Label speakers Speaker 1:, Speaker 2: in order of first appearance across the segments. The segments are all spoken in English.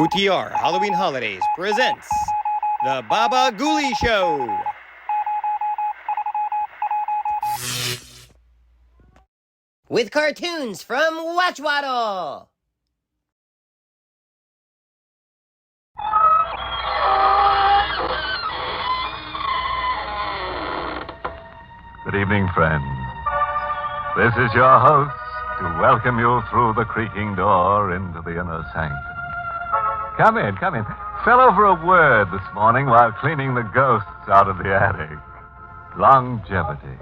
Speaker 1: OTR Halloween Holidays presents The Baba Ghoulie Show.
Speaker 2: With cartoons from Watchwaddle.
Speaker 3: Good evening, friends. This is your host to welcome you through the creaking door into the inner sanctum. Come in. Fell over a word this morning while cleaning the ghosts out of the attic. Longevity.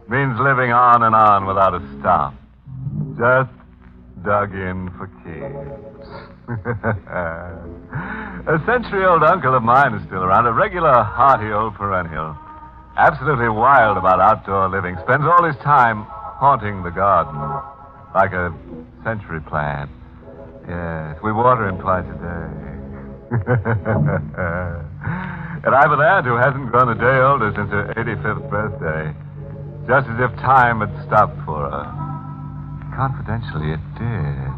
Speaker 3: Means living on and on without a stop. Just dug in for keeps. A century-old uncle of mine is still around, a regular hearty old perennial. Absolutely wild about outdoor living. Spends all his time haunting the garden like a century plant. Yes, we water him twice a day. And I've an aunt who hasn't grown a day older since her 85th birthday. Just as if time had stopped for her. Confidentially, it did.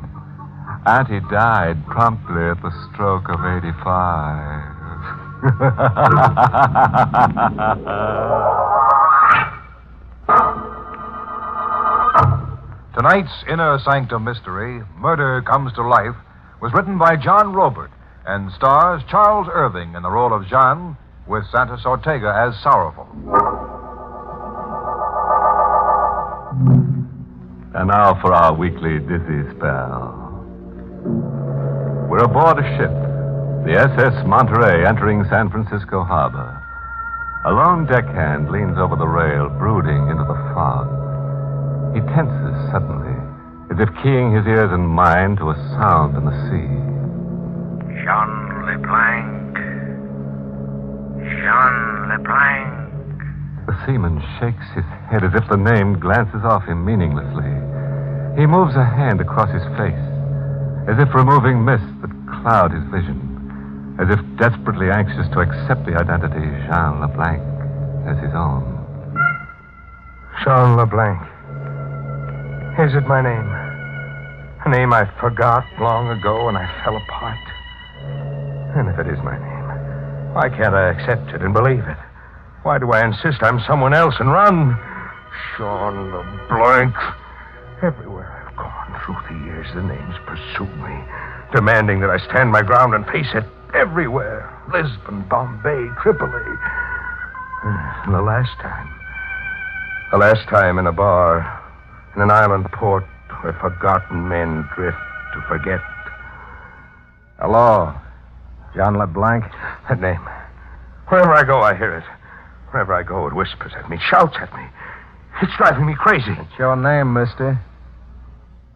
Speaker 3: Auntie died promptly at the stroke of 85.
Speaker 4: Tonight's Inner Sanctum mystery, Murder Comes to Life, was written by John Robert and stars Charles Irving in the role of Jean, with Santos Ortega as Sorrowful.
Speaker 3: And now for our weekly dizzy spell. We're aboard a ship, the SS Monterey, entering San Francisco Harbor. A lone deckhand leans over the rail, brooding into the fog. He tenses suddenly, as if keying his ears and mind to a sound in the sea.
Speaker 5: Jean LeBlanc. Jean LeBlanc.
Speaker 3: The seaman shakes his head as if the name glances off him meaninglessly. He moves a hand across his face, as if removing mists that cloud his vision, as if desperately anxious to accept the identity Jean LeBlanc as his own.
Speaker 6: Jean LeBlanc. Is it my name? A name I forgot long ago when I fell apart. And if it is my name, why can't I accept it and believe it? Why do I insist I'm someone else and run? Jean LeBlanc. Everywhere I've gone through the years, the names pursue me, demanding that I stand my ground and face it. Everywhere. Lisbon, Bombay, Tripoli. And the last time in a bar, in an island port where forgotten men drift to forget.
Speaker 7: Hello, Jean LeBlanc.
Speaker 6: That name. Wherever I go, I hear it. Wherever I go, it whispers at me, shouts at me. It's driving me crazy.
Speaker 7: It's your name, mister.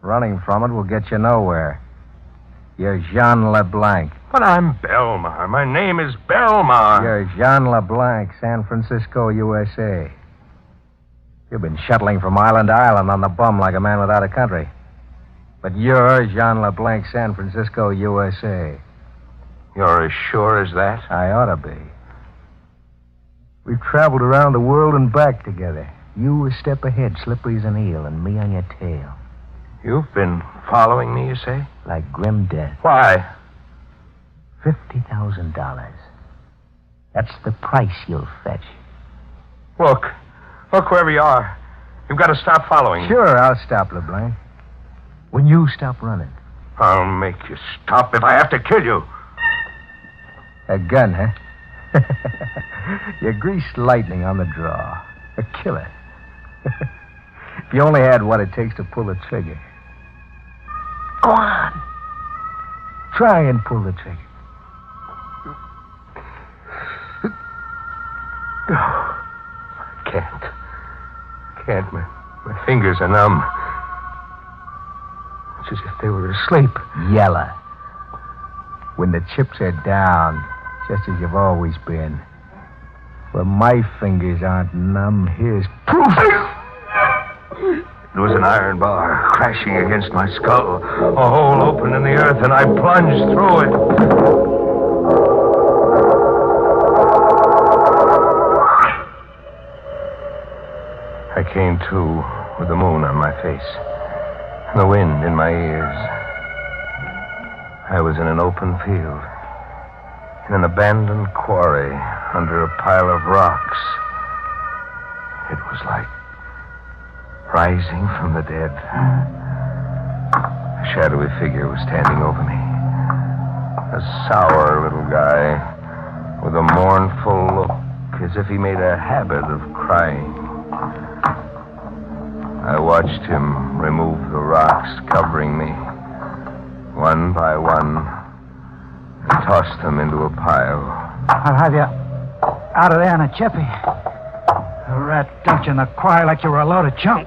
Speaker 7: Running from it will get you nowhere. You're Jean LeBlanc.
Speaker 6: But I'm Belmar. My name is Belmar.
Speaker 7: You're Jean LeBlanc, San Francisco, USA. You've been shuttling from island to island on the bum like a man without a country. But you're Jean LeBlanc, San Francisco, USA.
Speaker 6: You're as sure as that?
Speaker 7: I ought to be. We've traveled around the world and back together. You a step ahead, slippery as an eel, and me on your tail.
Speaker 6: You've been following me, you say?
Speaker 7: Like grim death.
Speaker 6: Why?
Speaker 7: $50,000. That's the price you'll fetch.
Speaker 6: Look wherever you are. You've got to stop following me.
Speaker 7: Sure, I'll stop, LeBlanc. When you stop running.
Speaker 6: I'll make you stop if I have to kill you.
Speaker 7: A gun, huh? You're greased lightning on the draw. A killer. If you only had what it takes to pull the trigger. Go on. Try and pull the trigger.
Speaker 6: I can't. My fingers are numb. It's as if they were asleep.
Speaker 7: Yella. When the chips are down, just as you've always been. Well, my fingers aren't numb. Here's proof.
Speaker 6: There was an iron bar crashing against my skull. A hole opened in the earth, and I plunged through it. I came to with the moon on my face and the wind in my ears. I was in an open field, in an abandoned quarry, under a pile of rocks. It was like rising from the dead. A shadowy figure was standing over me. A sour little guy with a mournful look, as if he made a habit of crying. I watched him remove the rocks covering me, one by one, and toss them into a pile.
Speaker 8: I'll have you out of there in a jiffy. A rat dumped you in the quarry like you were a load of junk.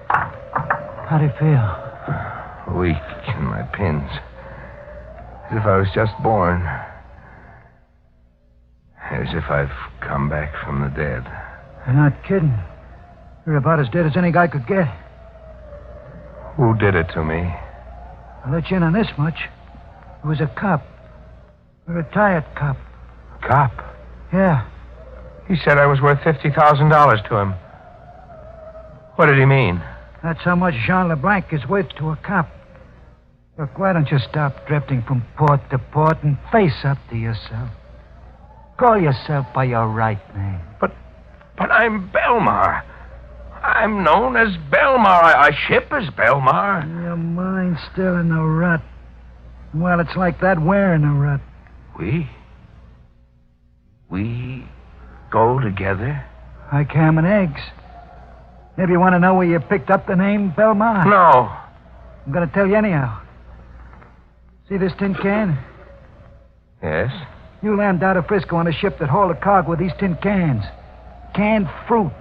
Speaker 8: How do you feel?
Speaker 6: Weak in my pins, as if I was just born. As if I've come back from the dead.
Speaker 8: You're not kidding. You're about as dead as any guy could get.
Speaker 6: Who did it to me?
Speaker 8: I'll let you in on this much. It was a cop. A retired cop.
Speaker 6: Cop?
Speaker 8: Yeah.
Speaker 6: He said I was worth $50,000 to him. What did he mean?
Speaker 8: That's how much Jean LeBlanc is worth to a cop. Look, why don't you stop drifting from port to port and face up to yourself? Call yourself by your right name.
Speaker 6: But I'm Belmar. I'm known as Belmar. I ship as Belmar.
Speaker 8: Your mind's still in the rut. Well, it's like that we're in a rut.
Speaker 6: We go together?
Speaker 8: Like ham and eggs. Maybe you want to know where you picked up the name Belmar?
Speaker 6: No.
Speaker 8: I'm going to tell you anyhow. See this tin can?
Speaker 6: Yes?
Speaker 8: You landed out of Frisco on a ship that hauled a cargo with these tin cans. Canned fruit.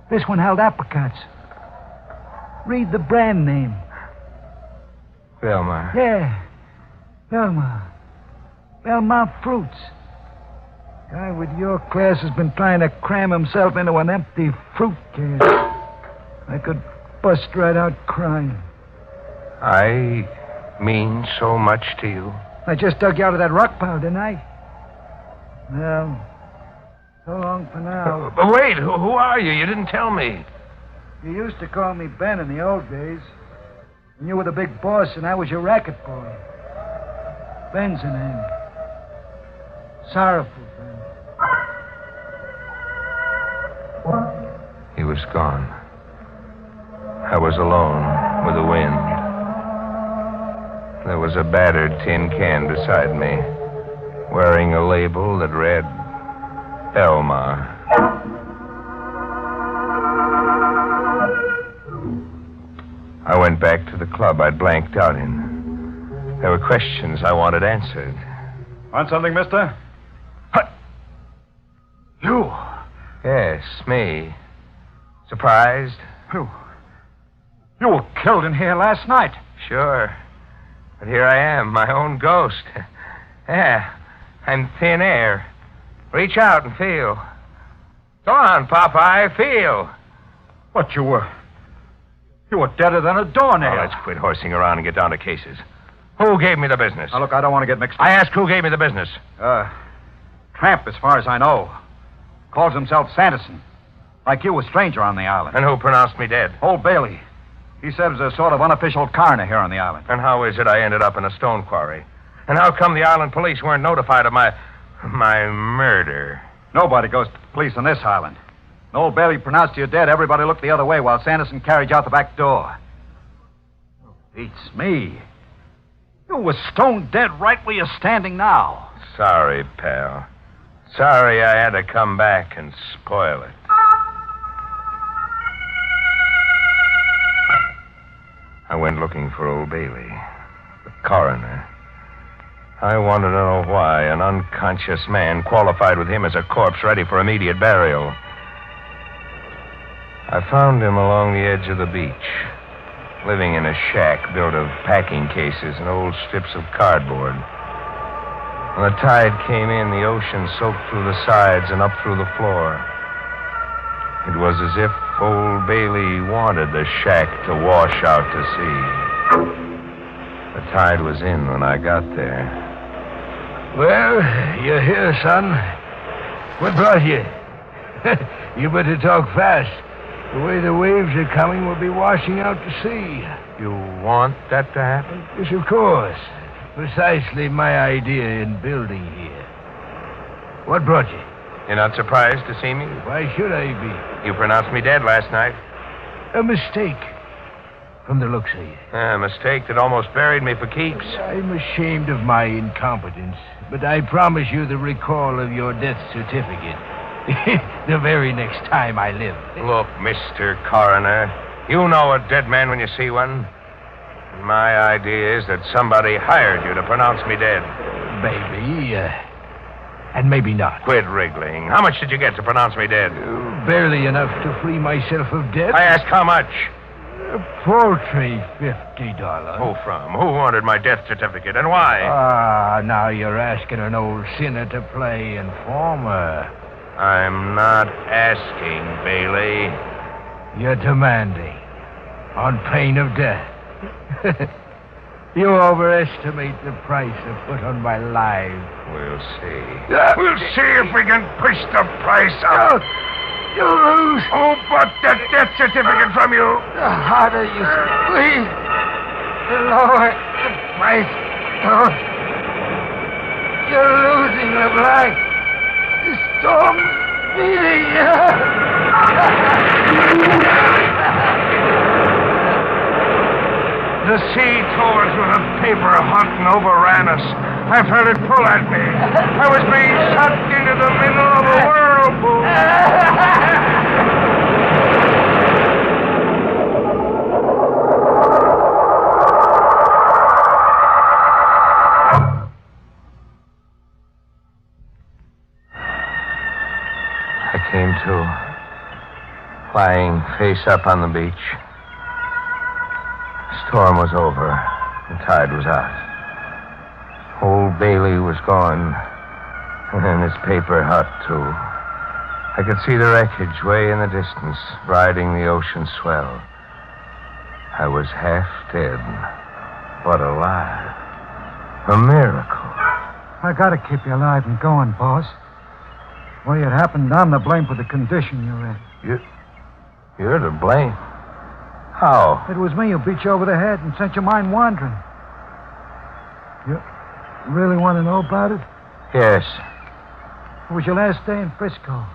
Speaker 8: This one held apricots. Read the brand name.
Speaker 6: Belmar.
Speaker 8: Yeah. Belmar. Belmar Fruits. Guy with your class has been trying to cram himself into an empty fruit can. I could bust right out crying.
Speaker 6: I mean so much to you.
Speaker 8: I just dug you out of that rock pile, didn't I? Well, so long for now.
Speaker 6: But wait, who are you? You didn't tell me.
Speaker 8: You used to call me Ben in the old days. And you were the big boss, and I was your racket boy. Ben's the name. Sorrowful Ben.
Speaker 6: He was gone. I was alone with the wind. There was a battered tin can beside me, wearing a label that read Belmar. I went back to the club I'd blanked out in. There were questions I wanted answered.
Speaker 4: Want something, mister?
Speaker 6: What?
Speaker 4: You?
Speaker 6: Yes, me. Surprised?
Speaker 4: You were killed in here last night.
Speaker 6: Sure. But here I am, my own ghost. Yeah, I'm thin air. Reach out and feel. Go on, Popeye, feel.
Speaker 4: What, you were deader than a doornail.
Speaker 6: Now, let's quit horsing around and get down to cases. Who gave me the business?
Speaker 4: Now, look, I don't want to get mixed up.
Speaker 6: I asked who gave me the business.
Speaker 4: Tramp, as far as I know. Calls himself Sanderson. Like you, a stranger on the island.
Speaker 6: And who pronounced me dead?
Speaker 4: Old Bailey. He serves as a sort of unofficial coroner here on the island.
Speaker 6: And how is it I ended up in a stone quarry? And how come the island police weren't notified of my murder?
Speaker 4: Nobody goes to the police on this island. When old Bailey pronounced you dead, everybody looked the other way while Sanderson carried you out the back door. Beats me. You were stone dead right where you're standing now.
Speaker 6: Sorry, pal. Sorry I had to come back and spoil it. I went looking for old Bailey, the coroner. I wanted to know why an unconscious man qualified with him as a corpse ready for immediate burial. I found him along the edge of the beach, living in a shack built of packing cases and old strips of cardboard. When the tide came in, the ocean soaked through the sides and up through the floor. It was as if old Bailey wanted the shack to wash out to sea. The tide was in when I got there.
Speaker 9: Well, you're here, son. What brought you? You better talk fast. The way the waves are coming, we'll be washing out to sea.
Speaker 6: You want that to happen?
Speaker 9: Yes, of course. precisely my idea in building here. What brought you?
Speaker 6: You're not surprised to see me?
Speaker 9: Why should I be?
Speaker 6: You pronounced me dead last night.
Speaker 9: A mistake, from the looks of you.
Speaker 6: A mistake that almost buried me for keeps.
Speaker 9: I'm ashamed of my incompetence, but I promise you the recall of your death certificate the very next time I live.
Speaker 6: Look, Mr. Coroner, you know a dead man when you see one. And my idea is that somebody hired you to pronounce me dead.
Speaker 9: Maybe, and maybe not.
Speaker 6: Quit wriggling. How much did you get to pronounce me dead?
Speaker 9: Barely enough to free myself of debt.
Speaker 6: I asked how much.
Speaker 9: A paltry $50.
Speaker 6: Who from? Who wanted my death certificate, and why?
Speaker 9: Ah, now you're asking an old sinner to play informer.
Speaker 6: I'm not asking, Bailey.
Speaker 9: You're demanding, on pain of death. You overestimate the price I put on my life.
Speaker 6: We'll see.
Speaker 5: We'll see if we can push the price up.
Speaker 9: You lose.
Speaker 5: Who bought that death certificate from you?
Speaker 9: The harder you squeeze, the lower the price goes. You're losing, LeBlanc. The storm's beating you.
Speaker 5: The sea tore us with a paper hunt and overran us. I felt it pull at me. I was being sucked into the middle of a whirlpool.
Speaker 6: I came to, lying face up on the beach. The storm was over. The tide was out. Old Bailey was gone. And his paper hut, too. I could see the wreckage way in the distance, riding the ocean swell. I was half dead, but alive. A miracle.
Speaker 8: I gotta keep you alive and going, boss. Well, it happened. I'm to blame for the condition you're in.
Speaker 6: You're to blame. How?
Speaker 8: It was me who beat you over the head and sent your mind wandering. You really want to know about it?
Speaker 6: Yes.
Speaker 8: It was your last day in Frisco.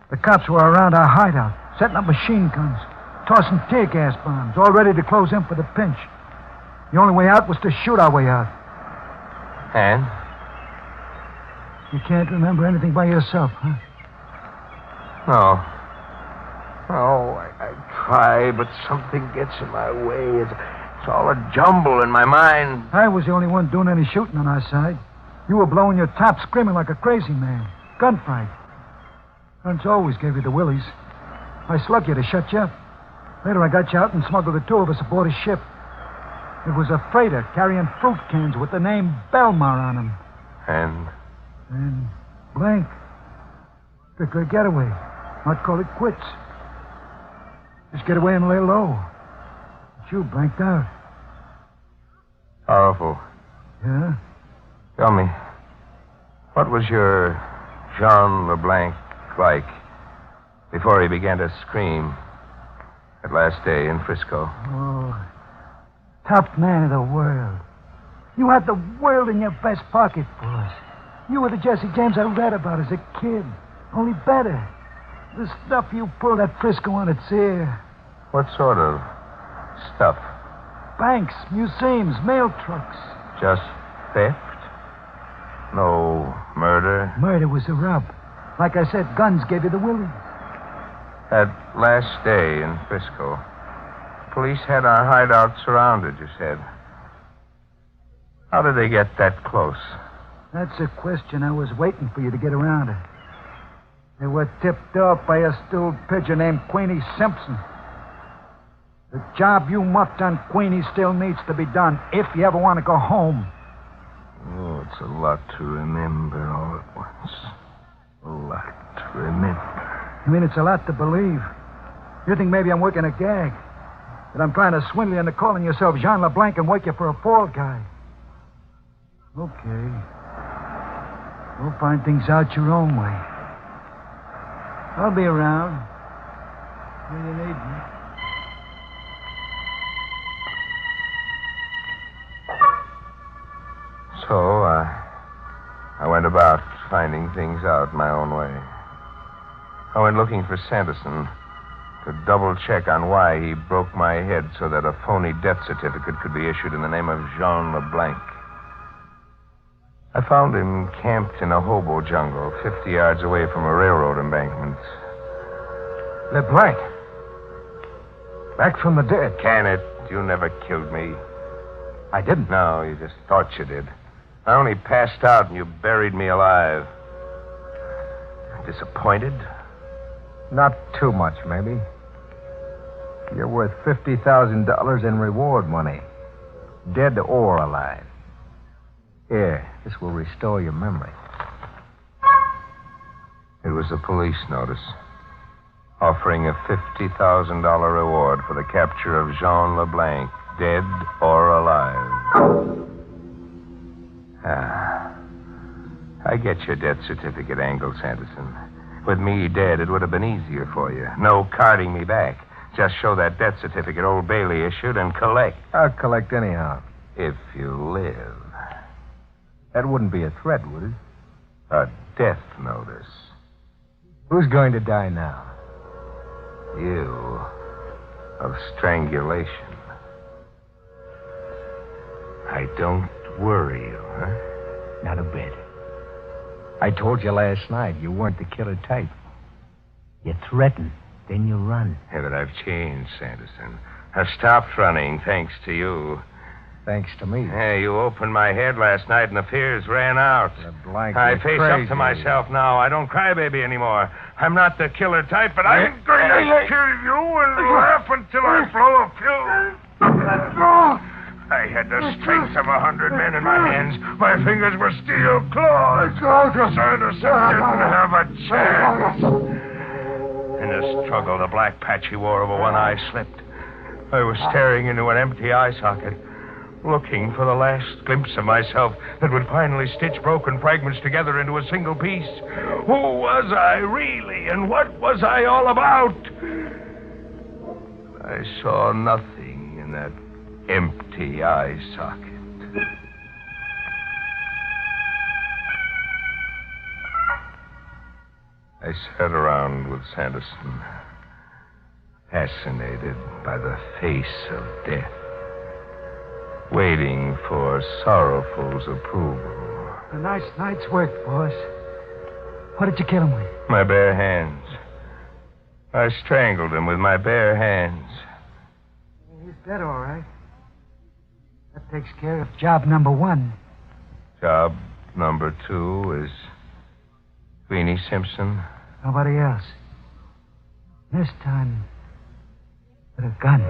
Speaker 8: The cops were around our hideout, setting up machine guns, tossing tear gas bombs, all ready to close in for the pinch. The only way out was to shoot our way out.
Speaker 6: And?
Speaker 8: You can't remember anything by yourself, huh?
Speaker 6: No. No, I try, but something gets in my way. It's all a jumble in my mind.
Speaker 8: I was the only one doing any shooting on our side. You were blowing your top, screaming like a crazy man. Gunfight. Guns always gave you the willies. I slugged you to shut you up. Later I got you out and smuggled the two of us aboard a ship. It was a freighter carrying fruit cans with the name Belmar on them.
Speaker 6: And?
Speaker 8: And blank. Strictly a getaway. Not call it quits. Just get away and lay low. But you blanked out.
Speaker 6: Powerful.
Speaker 8: Yeah?
Speaker 6: Tell me, what was your Jean LeBlanc like before he began to scream that last day in Frisco?
Speaker 8: Oh, top man of the world. You had the world in your vest pocket, boss. You were the Jesse James I read about as a kid, only better. The stuff you pulled at Frisco on its ear.
Speaker 6: What sort of stuff?
Speaker 8: Banks, museums, mail trucks.
Speaker 6: Just theft? No murder?
Speaker 8: Murder was the rub. Like I said, guns gave you the willie.
Speaker 6: That last day in Frisco, police had our hideout surrounded, you said. How did they get that close?
Speaker 8: That's a question I was waiting for you to get around to. They were tipped off by a stewed pigeon named Queenie Simpson. The job you muffed on Queenie still needs to be done if you ever want to go home.
Speaker 6: Oh, it's a lot to remember all at once. A lot to remember.
Speaker 8: You mean it's a lot to believe? You think maybe I'm working a gag? That I'm trying to swindle you into calling yourself Jean LeBlanc and work you for a fall guy? Okay. We'll find things out your own way. I'll be around when you need me.
Speaker 6: finding things out my own way. I went looking for Sanderson to double-check on why he broke my head so that a phony death certificate could be issued in the name of Jean LeBlanc. I found him camped in a hobo jungle 50 yards away from a railroad embankment.
Speaker 8: LeBlanc. Back from the dead.
Speaker 6: Can it? You never killed me.
Speaker 8: I didn't.
Speaker 6: No, you just thought you did. I only passed out and you buried me alive. Disappointed?
Speaker 7: Not too much, maybe. You're worth $50,000 in reward money. Dead or alive. Here, this will restore your memory.
Speaker 6: It was a police notice offering a $50,000 reward for the capture of Jean LeBlanc, dead or alive. I get your death certificate angle, Sanderson. With me dead, it would have been easier for you. No carting me back. Just show that death certificate old Bailey issued and collect.
Speaker 7: I'll collect anyhow.
Speaker 6: If you live.
Speaker 7: That wouldn't be a threat, would it?
Speaker 6: A death notice.
Speaker 7: Who's going to die now?
Speaker 6: You. Of strangulation. I don't worry you, huh?
Speaker 7: Not a bit. I told you last night you weren't the killer type. You threaten, then you run.
Speaker 6: Yeah, but I've changed, Sanderson. I've stopped running, thanks to you.
Speaker 7: Thanks to me.
Speaker 6: Yeah, you opened my head last night and the fears ran out.
Speaker 7: LeBlanc,
Speaker 6: I
Speaker 7: you're
Speaker 6: face
Speaker 7: crazy.
Speaker 6: up to myself now. I don't cry baby anymore. I'm not the killer type, but I'm going to kill you and laugh until I blow a fuse. I had the strength of 100 men in my hands. My fingers were steel claws. Sanderson didn't have a chance. In the struggle, the black patch he wore over one eye slipped. I was staring into an empty eye socket, looking for the last glimpse of myself that would finally stitch broken fragments together into a single piece. Who was I really, and what was I all about? I saw nothing in that empty eye socket. I sat around with Sanderson, fascinated by the face of death, waiting for Sorrowful's approval.
Speaker 8: A nice night's work, boss. What did you kill him with?
Speaker 6: My bare hands. I strangled him with my bare hands.
Speaker 8: He's dead, all right. That takes care of job number 1.
Speaker 6: Job number 2 is Queenie Simpson.
Speaker 8: Nobody else. This time, with a gun.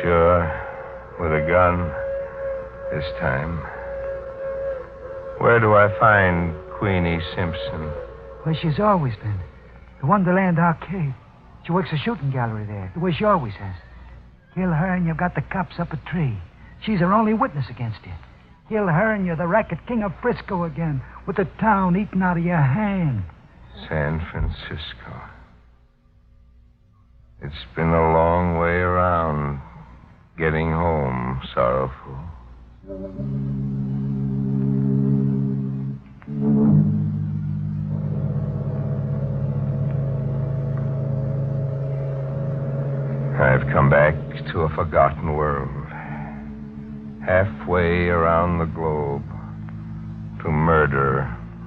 Speaker 6: Sure, with a gun this time. Where do I find Queenie Simpson?
Speaker 8: Where she's always been. The Wonderland Arcade. She works a shooting gallery there, the way she always has. Kill her and you've got the cops up a tree. She's her only witness against you. Kill her and you're the racket king of Frisco again, with the town eating out of your hand.
Speaker 6: San Francisco. It's been a long way around getting home, Sorrowful. I've come back to a forgotten world. Halfway around the globe to murder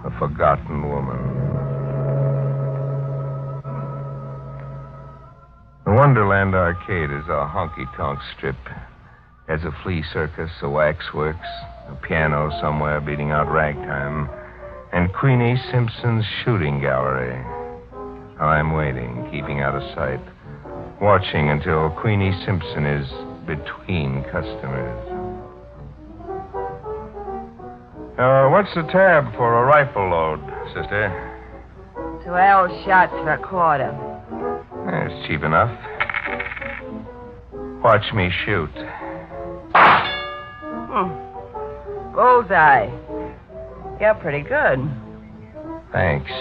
Speaker 6: a forgotten woman. The Wonderland Arcade is a honky-tonk strip. Has a flea circus, a waxworks, a piano somewhere beating out ragtime, and Queenie Simpson's shooting gallery. I'm waiting, keeping out of sight, watching until Queenie Simpson is between customers. What's the tab for a rifle load, sister?
Speaker 10: 12 shots for a quarter.
Speaker 6: It's cheap enough. Watch me shoot.
Speaker 10: Bullseye. You're pretty good.
Speaker 6: Thanks.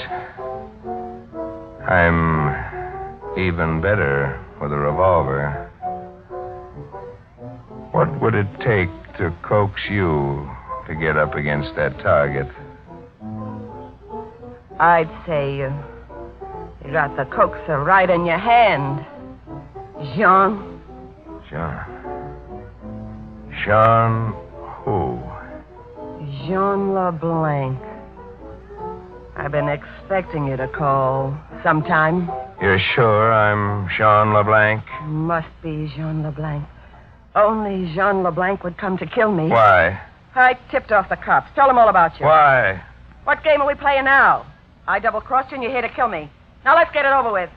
Speaker 6: I'm even better with a revolver. What would it take to coax you to get up against that target?
Speaker 10: I'd say you got the coaxer right in your hand. Jean.
Speaker 6: Jean who?
Speaker 10: Jean LeBlanc. I've been expecting you to call sometime.
Speaker 6: You're sure I'm Jean LeBlanc?
Speaker 10: Must be Jean LeBlanc. Only Jean LeBlanc would come to kill me.
Speaker 6: Why?
Speaker 10: I tipped off the cops. Tell them all about you.
Speaker 6: Why?
Speaker 10: What game are we playing now? I double-crossed you and you're here to kill me. Now let's get it over with.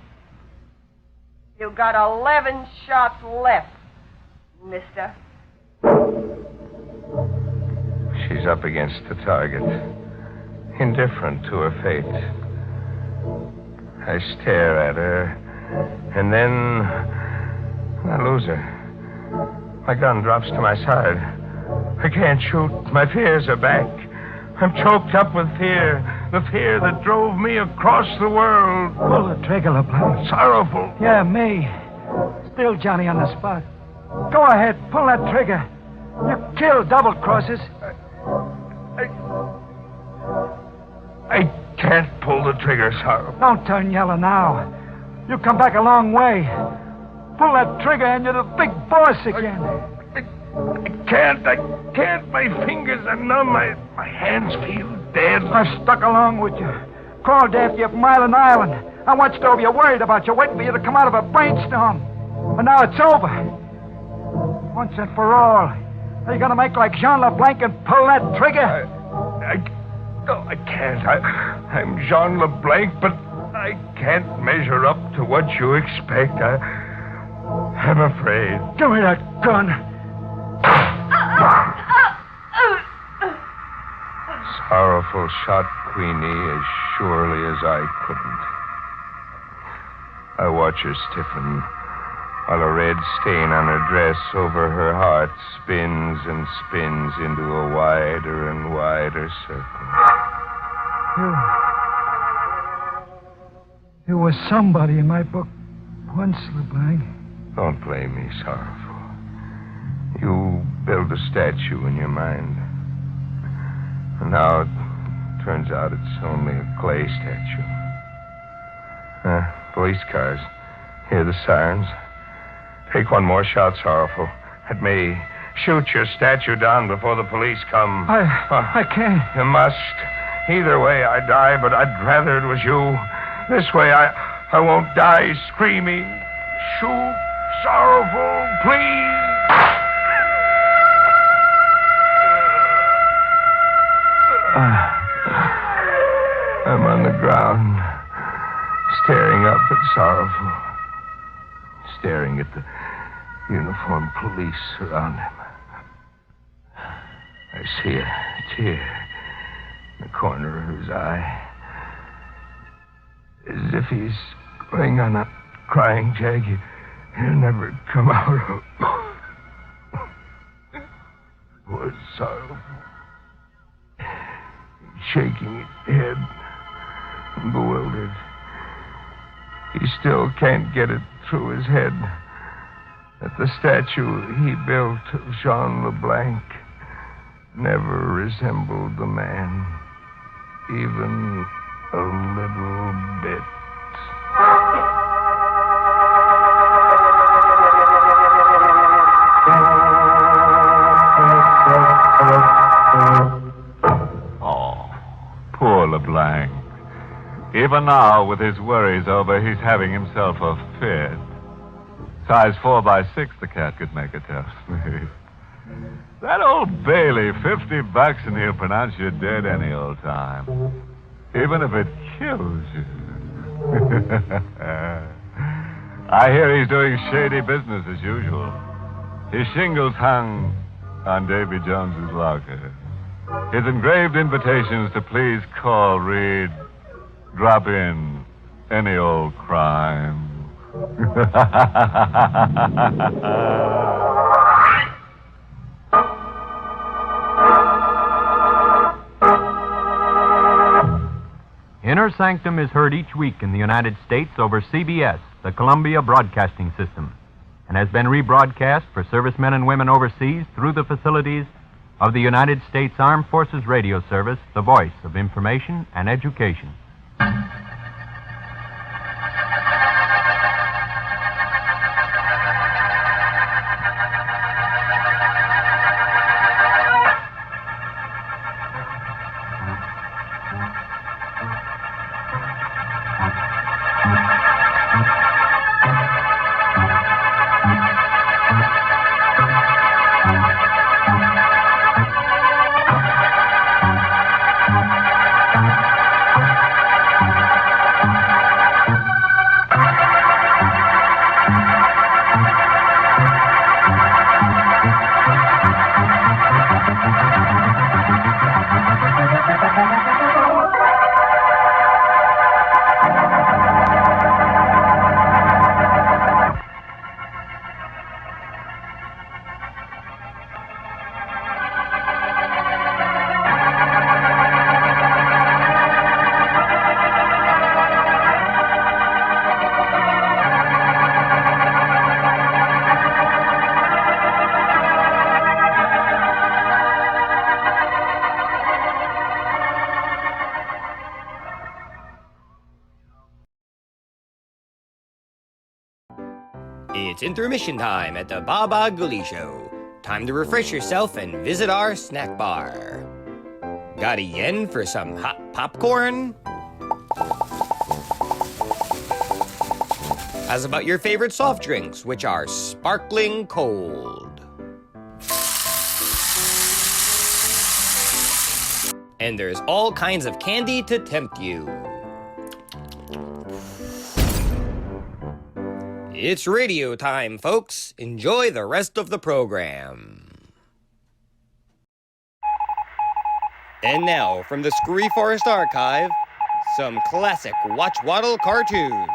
Speaker 10: You got 11 shots left, mister.
Speaker 6: She's up against the target. Indifferent to her fate. I stare at her, and then I lose her. My gun drops to my side. I can't shoot. My fears are back. I'm choked up with fear. The fear that drove me across the world.
Speaker 8: Pull the trigger, LeBlanc.
Speaker 6: Sorrowful.
Speaker 8: Yeah, me. Still Johnny on the spot. Go ahead, pull that trigger. You killed double-crosses.
Speaker 6: I can't pull the trigger, Sorrow.
Speaker 8: Don't turn yellow now. You come back a long way. Pull that trigger and you're the big boss again.
Speaker 6: I can't. My fingers are numb. My hands feel dead.
Speaker 8: I stuck along with you. Crawled after you from island to island. I watched over you, worried about you, waiting for you to come out of a brainstorm. But now it's over. Once and for all. Are you going to make like Jean LeBlanc and pull that trigger?
Speaker 6: I can't. I'm Jean LeBlanc, but I can't measure up to what you expect. I'm afraid.
Speaker 8: Give me that gun.
Speaker 6: Sorrowful shot Queenie as surely as I couldn't. I watch her stiffen while a red stain on her dress over her heart spins and spins into a wider and wider circle.
Speaker 8: You were somebody in my book once, LeBlanc.
Speaker 6: Don't blame me, Sorrowful. You built a statue in your mind. And now it turns out it's only a clay statue. Police cars. Hear the sirens. Take one more shot, Sorrowful. Let me shoot your statue down before the police come.
Speaker 8: I can't.
Speaker 6: You must. Either way, I die, but I'd rather it was you. This way, I won't die screaming. Shoot, Sorrowful, please. I'm on the ground, staring up at Sorrowful, staring at the uniformed police around him. I see a tear in the corner of his eye, as if he's going on a crying jag he'll never come out of. Poor Sorrowful, shaking his head, bewildered. He still can't get it through his head that the statue he built of Jean LeBlanc never resembled the man, even a little bit.
Speaker 3: Oh, poor LeBlanc. Even now, with his worries over, he's having himself a fit. Size 4x6, the cat could make a tough sleep. That old Bailey, $50 and he'll pronounce you dead any old time. Even if it kills you. I hear he's doing shady business as usual. His shingles hung on Davy Jones's locker. His engraved invitations to please call read, drop in any old crime.
Speaker 11: Inner Sanctum is heard each week in the United States over CBS, the Columbia Broadcasting System, and has been rebroadcast for servicemen and women overseas through the facilities of the United States Armed Forces Radio Service, the voice of information and education.
Speaker 1: It's intermission time at the Baba Gully Show. Time to refresh yourself and visit our snack bar. Got a yen for some hot popcorn? How's about your favorite soft drinks, which are sparkling cold? And there's all kinds of candy to tempt you. It's radio time, folks. Enjoy the rest of the program. And now, from the Scurry Forest Archive, some classic Watch Waddle cartoons.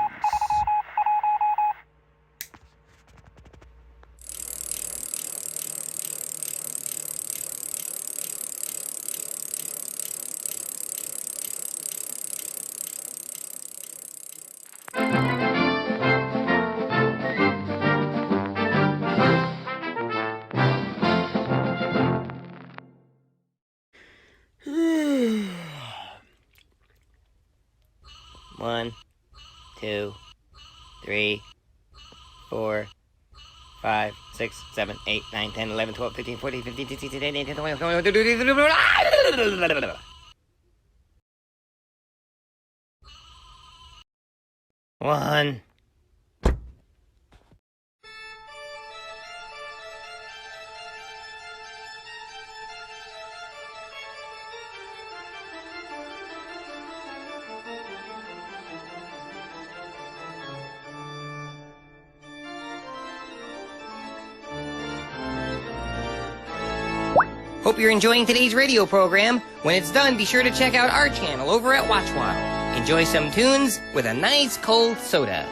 Speaker 2: One, 2, 3, 4, 5, 6, 7, 8, 9, 10, 11, 12, 13, 14, 15, 16, 17, 18, 19, 20, 21. One. Hope you're enjoying today's radio program. When it's done, be sure to check out our channel over at Watch Waddle. Enjoy some tunes with a nice cold soda.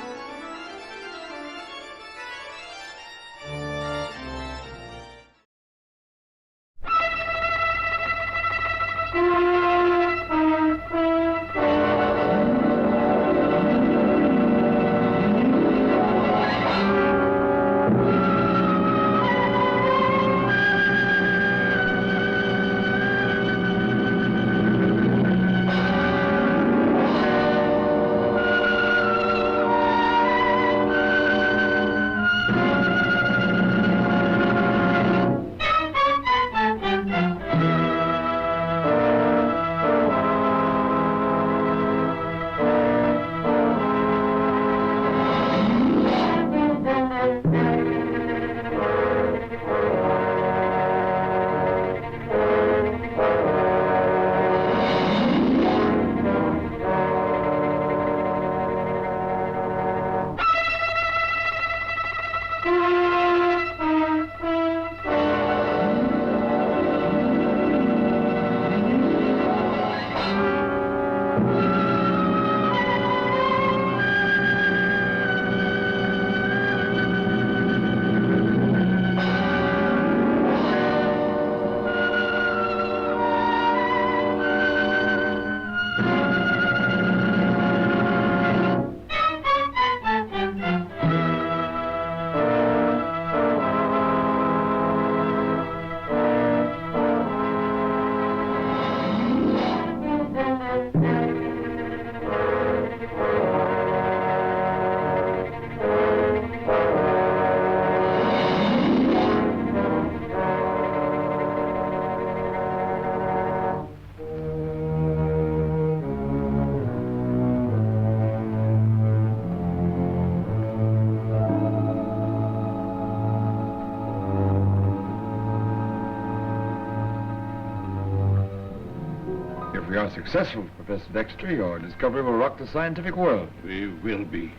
Speaker 12: are successful, Professor Dexter, your discovery will rock the scientific world.
Speaker 13: We will be.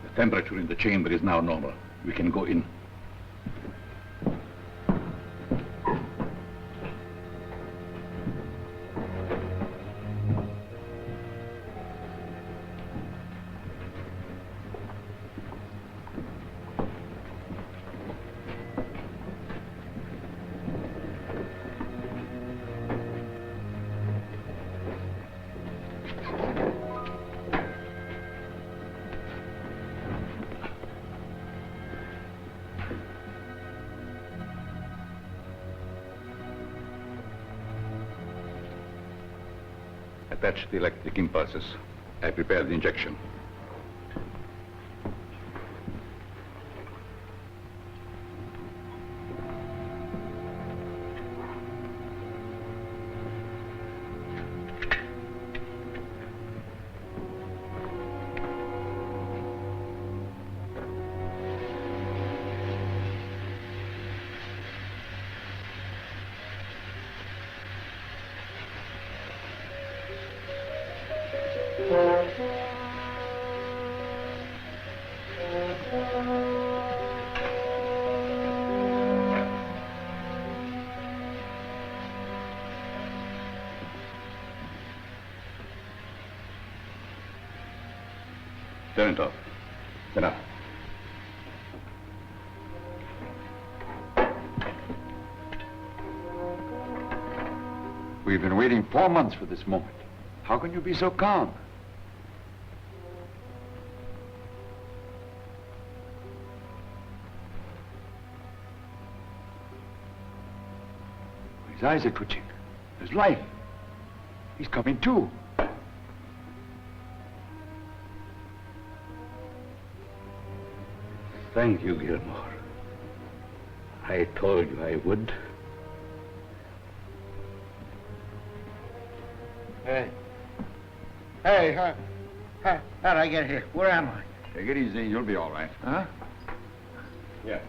Speaker 13: The temperature in the chamber is now normal. We can go in. Attach the electric impulses. I prepare the injection. Turn it off. Enough.
Speaker 12: We've been waiting 4 months for this moment. How can you be so calm? His eyes are twitching. There's life. He's coming to.
Speaker 13: Thank you, Gilmore. I told you I would.
Speaker 14: Hey, how'd I get here? Where am I?
Speaker 12: Take it easy. You'll be all right.
Speaker 14: Huh?
Speaker 13: Yeah.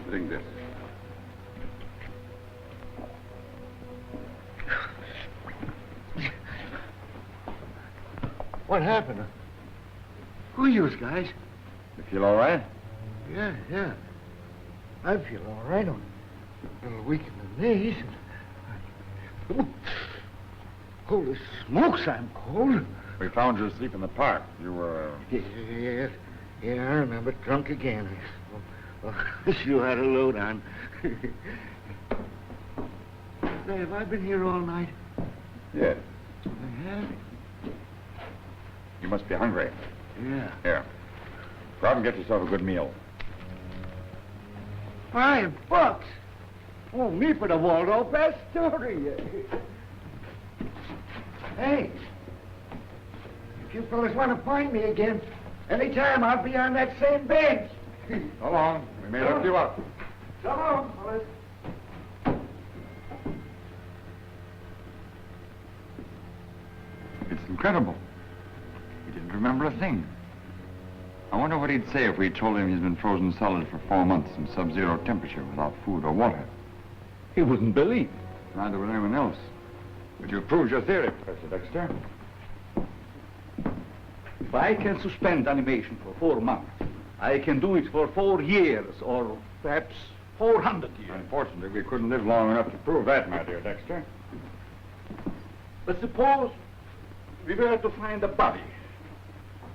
Speaker 13: Drink this.
Speaker 14: What happened? Who are you guys?
Speaker 12: You feel all right?
Speaker 14: Yeah. I feel all right. I'm a little weak in the knees. Holy smokes, I'm cold.
Speaker 12: We found you asleep in the park. You were...
Speaker 14: Yeah, I remember. Drunk again. You had a load on. Say, have I been here all night?
Speaker 12: Yes.
Speaker 14: I have?
Speaker 12: You must be hungry.
Speaker 14: Yeah.
Speaker 12: Here. Go out and get yourself a good meal.
Speaker 14: $5? Oh, me for the Waldorf Astoria. Hey, if you fellas want to find me again, anytime I'll be on that same bench.
Speaker 12: So long. We may look you up.
Speaker 14: So long, fellas.
Speaker 12: It's incredible. He didn't remember a thing. I wonder what he'd say if we told him he's been frozen solid for 4 months in sub-zero temperature without food or water.
Speaker 13: He wouldn't believe.
Speaker 12: Neither would anyone else. But you proved your theory, Professor Dexter.
Speaker 13: If I can suspend animation for 4 months, I can do it for 4 years, or perhaps 400 years.
Speaker 12: Unfortunately, we couldn't live long enough to prove that, my dear Dexter.
Speaker 13: But suppose we were to find a body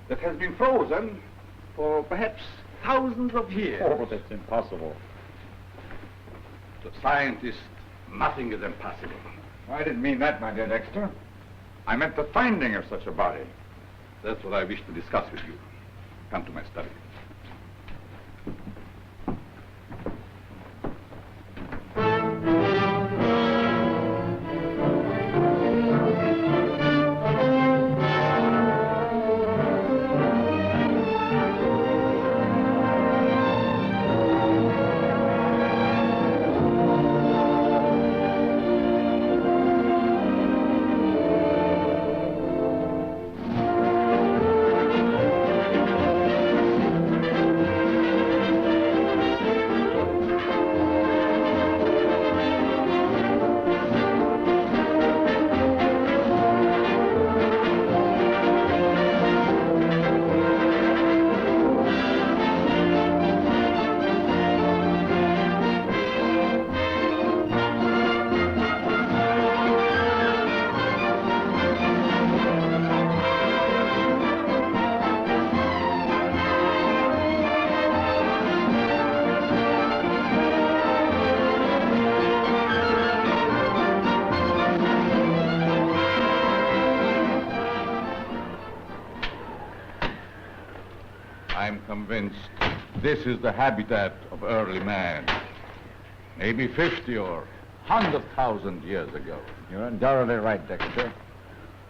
Speaker 13: that has been frozen for perhaps thousands of years.
Speaker 12: Oh, but that's impossible.
Speaker 13: To scientists, nothing is impossible.
Speaker 12: I didn't mean that, my dear Dexter. I meant the finding of such a body.
Speaker 13: That's what I wish to discuss with you. Come to my study. I'm convinced this is the habitat of early man. Maybe 50 or 100,000 years ago.
Speaker 15: You're undoubtedly right, Dexter.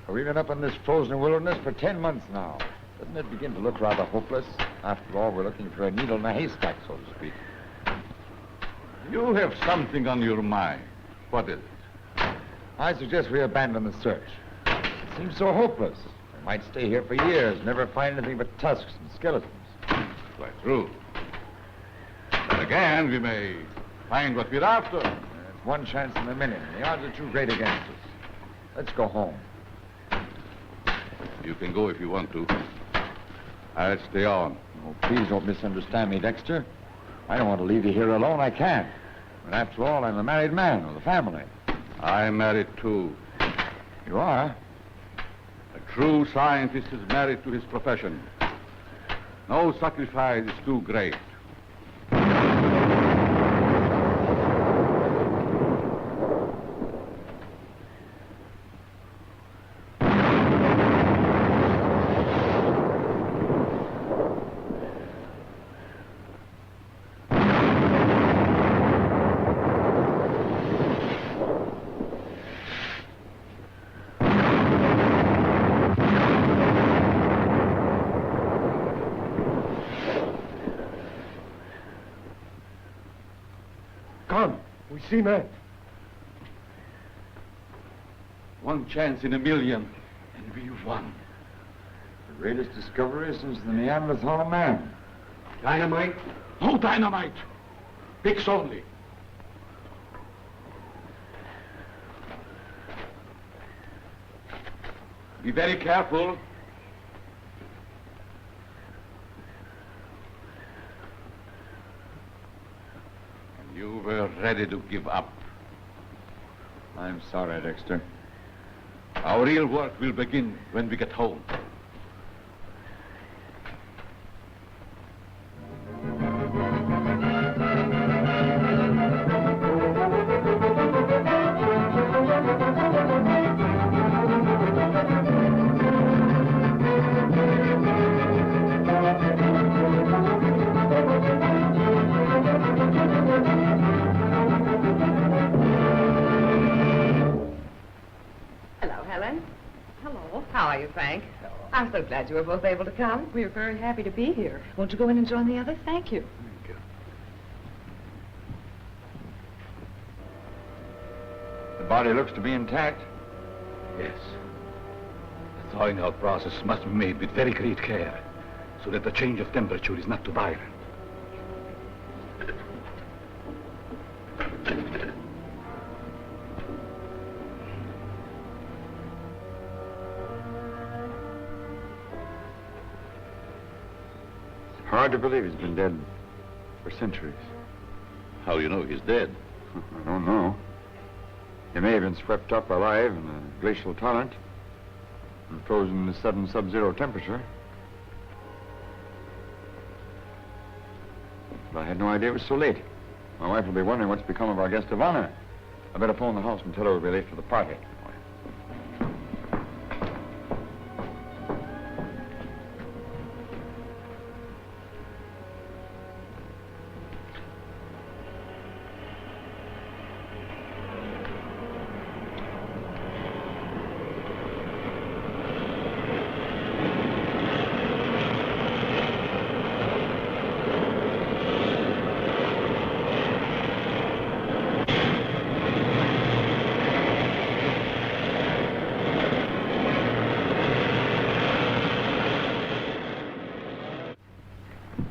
Speaker 15: We've been up in this frozen wilderness for 10 months now. Doesn't it begin to look rather hopeless? After all, we're looking for a needle in a haystack, so to speak.
Speaker 13: You have something on your mind. What is it?
Speaker 15: I suggest we abandon the search. It seems so hopeless. We might stay here for years, never find anything but tusks and skeletons.
Speaker 13: Quite true. But again, we may find what we're after.
Speaker 15: It's one chance in a million. The odds are too great against us. Let's go home.
Speaker 13: You can go if you want to. I'll stay on.
Speaker 15: Oh, please don't misunderstand me, Dexter. I don't want to leave you here alone. I can't. But after all, I'm a married man with a family.
Speaker 13: I'm married, too.
Speaker 15: You are?
Speaker 13: A true scientist is married to his profession. No sacrifice is too great.
Speaker 14: Come, we see man.
Speaker 13: One chance in a million, and we've won.
Speaker 15: The greatest discovery since the Neanderthal man.
Speaker 13: Dynamite? No dynamite. Picks only. Be very careful. And you were ready to give up.
Speaker 15: I'm sorry, Dexter.
Speaker 13: Our real work will begin when we get home.
Speaker 16: I'm so glad you were both able to come. We are very happy to be here. Won't you go in and join the others? Thank you.
Speaker 13: Thank you.
Speaker 15: The body looks to be intact.
Speaker 13: Yes. The thawing out process must be made with very great care, so that the change of temperature is not too violent.
Speaker 15: Hard to believe he's been dead for centuries.
Speaker 13: How do you know he's dead?
Speaker 15: I don't know. He may have been swept up alive in a glacial torrent and frozen in a sudden sub-zero temperature. But I had no idea it was so late. My wife will be wondering what's become of our guest of honor. I better phone the house and tell her we'll be late for the party.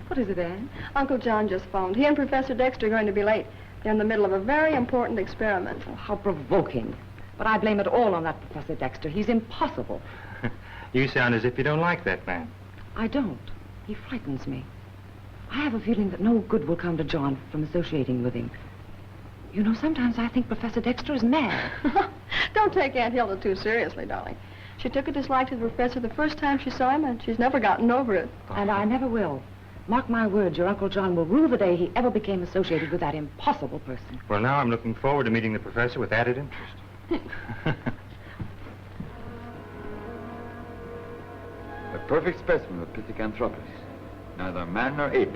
Speaker 16: What is it, Anne?
Speaker 17: Uncle John just phoned. He and Professor Dexter are going to be late. They're in the middle of a very important experiment.
Speaker 16: Oh, how provoking. But I blame it all on that Professor Dexter. He's impossible.
Speaker 6: You sound as if you don't like that man.
Speaker 16: I don't. He frightens me. I have a feeling that no good will come to John from associating with him. You know, sometimes I think Professor Dexter is mad.
Speaker 17: Don't take Aunt Hilda too seriously, darling. She took a dislike to the professor the first time she saw him, and she's never gotten over it.
Speaker 16: And I never will. Mark my words, your Uncle John will rue the day he ever became associated with that impossible person.
Speaker 6: Well, now I'm looking forward to meeting the professor with added interest.
Speaker 15: A perfect specimen of Pithecanthropus. Neither man nor ape.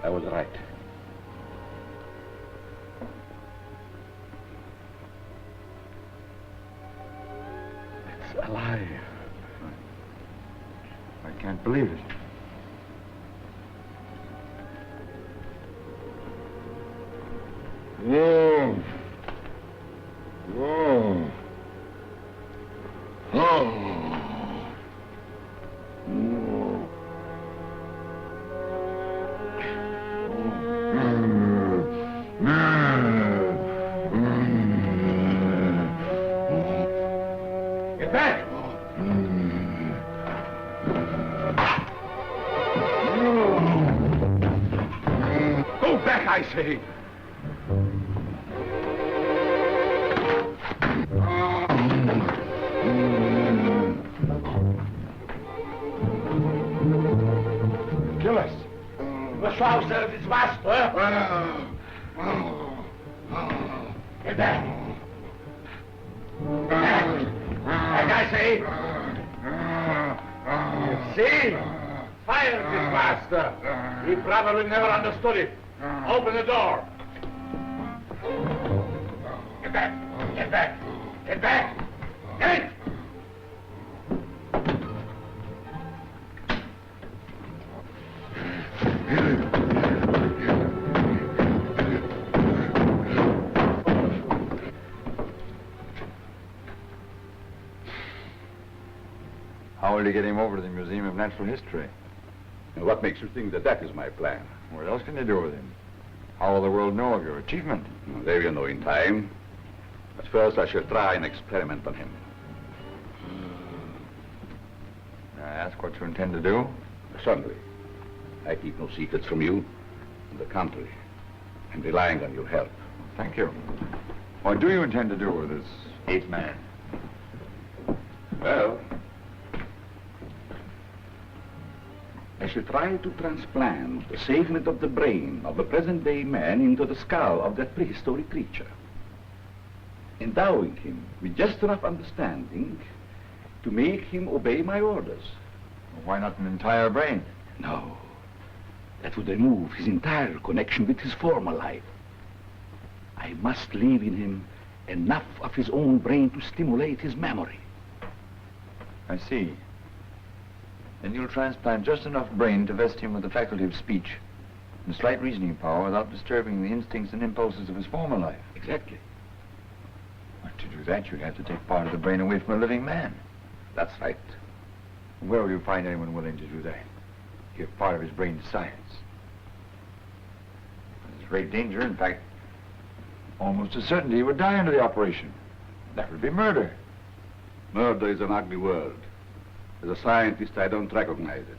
Speaker 13: I was right. It's alive.
Speaker 15: I can't believe it.
Speaker 13: Whoa. Whoa. Oh.
Speaker 5: Get back! Go back, I say!
Speaker 13: Kill us.
Speaker 5: The shroud serves its master! Get back! Back, I say! See? Fired his master! He probably never understood it. Open the door! Get back! Get back! Get back! Get it!
Speaker 15: How will you get him over to the Museum of Natural History?
Speaker 13: And what makes you think that that is my plan?
Speaker 15: What else can you do with him? How will the world know of your achievement?
Speaker 13: Well, they will know in time. But first I shall try an experiment on him.
Speaker 15: May I ask what you intend to do?
Speaker 13: Certainly. I keep no secrets from you. On the contrary, I'm relying on your help.
Speaker 15: Thank you. What do you intend to do with this Ape Man?
Speaker 13: Well, I shall try to transplant a segment of the brain of a present-day man into the skull of that prehistoric creature, endowing him with just enough understanding to make him obey my orders.
Speaker 15: Well, why not an entire brain?
Speaker 13: No. That would remove his entire connection with his former life. I must leave in him enough of his own brain to stimulate his memory.
Speaker 15: I see. Then you'll transplant just enough brain to vest him with the faculty of speech and slight reasoning power without disturbing the instincts and impulses of his former life.
Speaker 13: Exactly.
Speaker 15: But to do that, you'd have to take part of the brain away from a living man.
Speaker 13: That's right.
Speaker 15: Where will you find anyone willing to do that? Give part of his brain to science. There's great danger, in fact, almost a certainty he would die under the operation. That would be murder.
Speaker 13: Murder is an ugly word. As a scientist, I don't recognize it.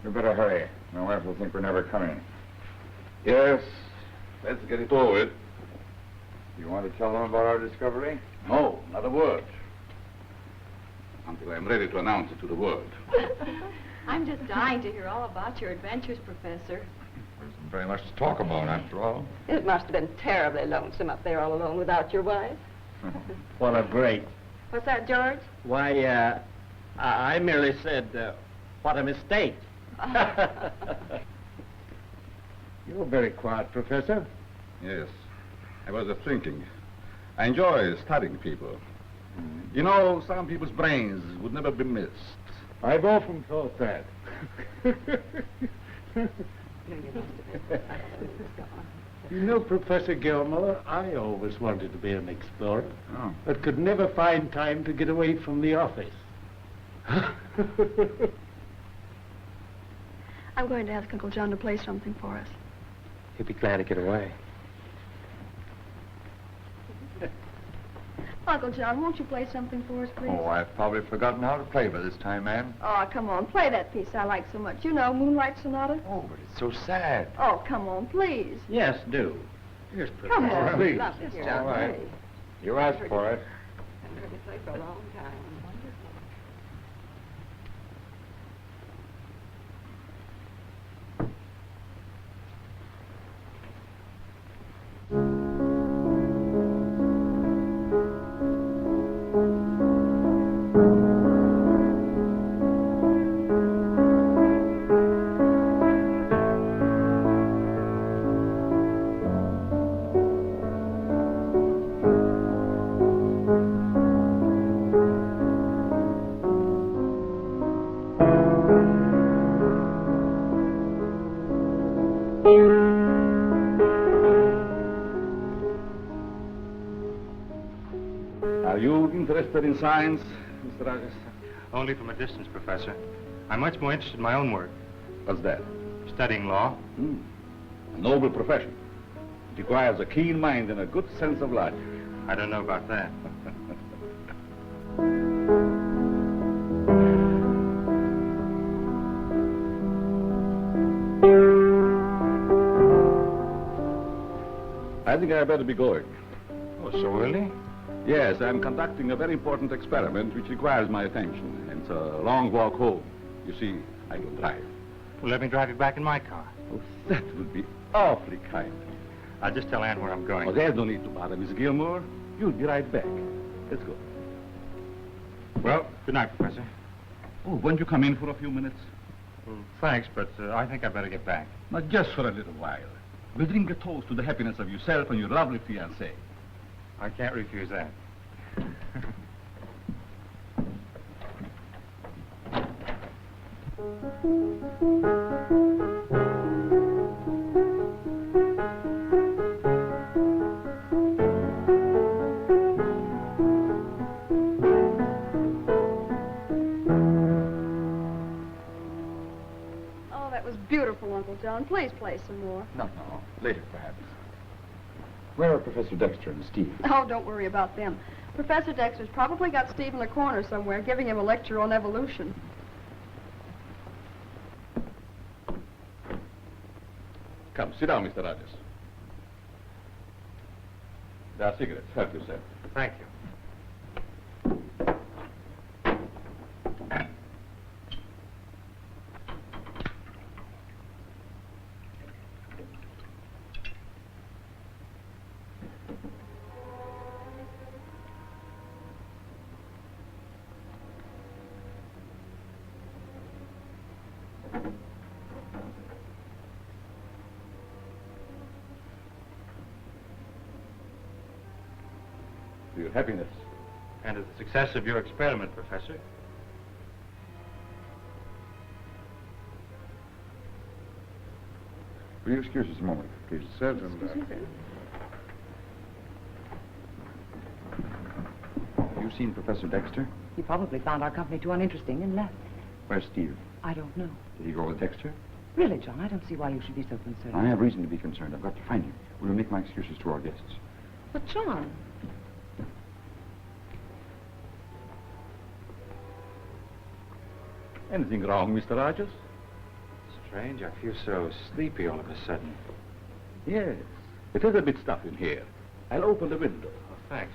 Speaker 15: You better hurry. My wife will think we're never coming.
Speaker 13: Yes, let's get it over with.
Speaker 15: You want to tell them about our discovery?
Speaker 13: No, not a word. Until I'm ready to announce it to the world.
Speaker 17: I'm just dying to hear all about your adventures, Professor.
Speaker 15: There isn't very much to talk about, after all.
Speaker 10: It must have been terribly lonesome up there all alone without your wife.
Speaker 18: What a break.
Speaker 10: What's that, George?
Speaker 18: Why, I merely said, what a mistake. You're very quiet, Professor.
Speaker 13: Yes, I was thinking. I enjoy studying people. You know, some people's brains would never be missed.
Speaker 18: I've often thought that. You know, Professor Gilmore, I always wanted to be an explorer, but could never find time to get away from the office.
Speaker 17: I'm going to ask Uncle John to play something for us.
Speaker 6: He'd be glad to get away.
Speaker 17: Uncle John, won't you play something for us, please?
Speaker 15: Oh, I've probably forgotten how to play by this time, ma'am.
Speaker 17: Oh, come on, play that piece I like so much. You know, Moonlight Sonata?
Speaker 15: Oh, but it's so sad.
Speaker 17: Oh, come on, please.
Speaker 18: Yes, do. Here's
Speaker 17: Come on,
Speaker 15: please.
Speaker 17: lovely. Here's
Speaker 15: All right. You asked for it.
Speaker 16: I've heard it play for a long time.
Speaker 13: Are you interested in science, Mr. Rogers?
Speaker 6: Only from a distance, Professor. I'm much more interested in my own work.
Speaker 13: What's that?
Speaker 6: Studying law.
Speaker 13: A noble profession. It requires a keen mind and a good sense of logic.
Speaker 6: I don't know about that.
Speaker 13: I think I better be going.
Speaker 6: Oh, so early?
Speaker 13: Yes, I'm conducting a very important experiment which requires my attention. And it's a long walk home. You see, I don't drive.
Speaker 6: Well, let me drive you back in my car.
Speaker 13: Oh, that would be awfully kind.
Speaker 6: I'll just tell Ann where I'm going.
Speaker 13: Oh, there's no need to bother, Miss Gilmore. You'll be right back. Let's go.
Speaker 6: Well, good night, Professor.
Speaker 13: Oh, won't you come in for a few minutes?
Speaker 6: Well, thanks, but I think I better get back.
Speaker 13: Not just for a little while. We'll drink a toast to the happiness of yourself and your lovely fiancée.
Speaker 6: I can't refuse that.
Speaker 17: Oh, that was beautiful, Uncle John. Please play some more.
Speaker 13: No. Later, perhaps. Where are Professor Dexter and Steve?
Speaker 17: Oh, don't worry about them. Professor Dexter's probably got Steve in the corner somewhere, giving him a lecture on evolution.
Speaker 13: Come, sit down, Mr. Rogers. There are cigarettes. Help yourself.
Speaker 6: Thank you.
Speaker 13: For your happiness.
Speaker 6: And to the success of your experiment, Professor.
Speaker 15: Will you excuse us a moment, please? Sir, have you seen Professor Dexter?
Speaker 16: He probably found our company too uninteresting and left.
Speaker 15: Where's Steve?
Speaker 16: I don't know.
Speaker 15: Did he go with Dexter?
Speaker 16: Really, John, I don't see why you should be so concerned.
Speaker 15: I have reason to be concerned. I've got to find him. We will make my excuses to our guests.
Speaker 16: But, John,
Speaker 13: Anything wrong, Mr. Rogers?
Speaker 6: Strange, I feel so sleepy all of a sudden.
Speaker 13: Yes. It is a bit stuffy in here. I'll open the window.
Speaker 6: Oh, thanks.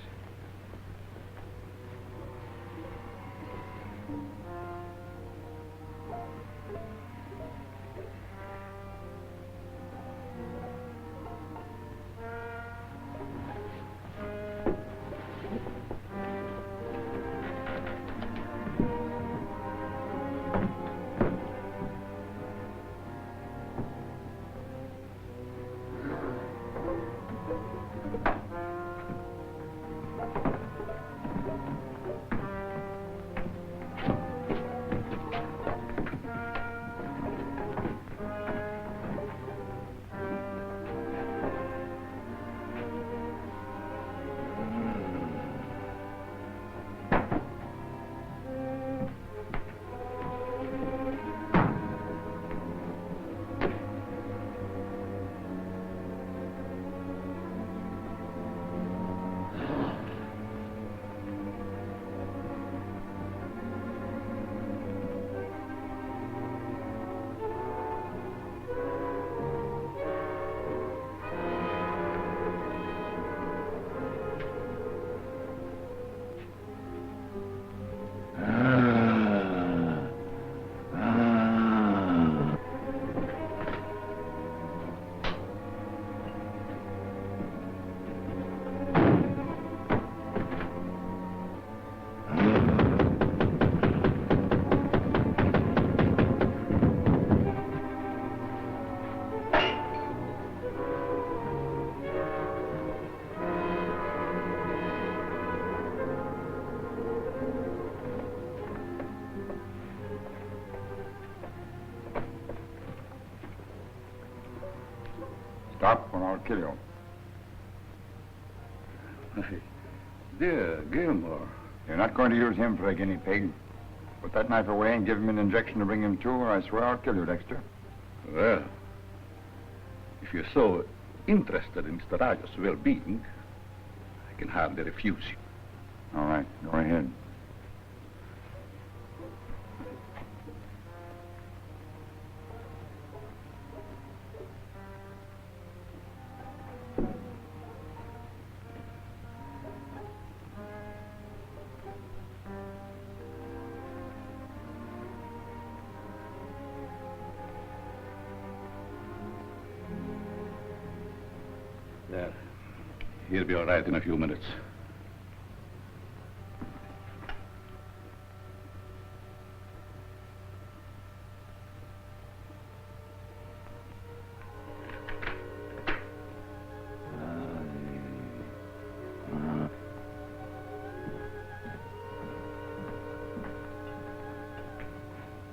Speaker 12: Stop or I'll kill you.
Speaker 13: Dear Gilmore.
Speaker 12: You're not going to use him for a guinea pig. Put that knife away and give him an injection to bring him to, or I swear I'll kill you, Dexter.
Speaker 13: Well, if you're so interested in Mr. Rogers' well-being, I can hardly refuse you.
Speaker 12: All right, go ahead.
Speaker 13: There. He'll be all right in a few minutes.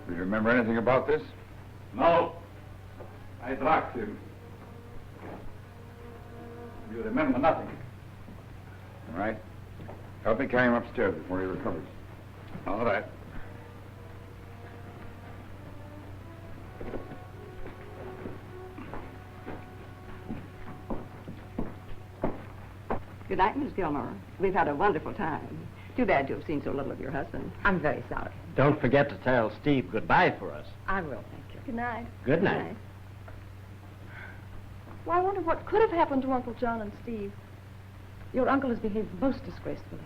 Speaker 12: Do you remember anything about this?
Speaker 13: No. I drugged him. You remember nothing.
Speaker 12: All right. Help me carry him upstairs before he recovers.
Speaker 13: All right.
Speaker 19: Good night, Miss Gilmore. We've had a wonderful time. Too bad to have seen so little of your husband. I'm very sorry.
Speaker 18: Don't forget to tell Steve goodbye for us.
Speaker 19: I will, thank you.
Speaker 17: Good night.
Speaker 18: Good night.
Speaker 17: Well, I wonder what could have happened to Uncle John and Steve.
Speaker 16: Your uncle has behaved most disgracefully.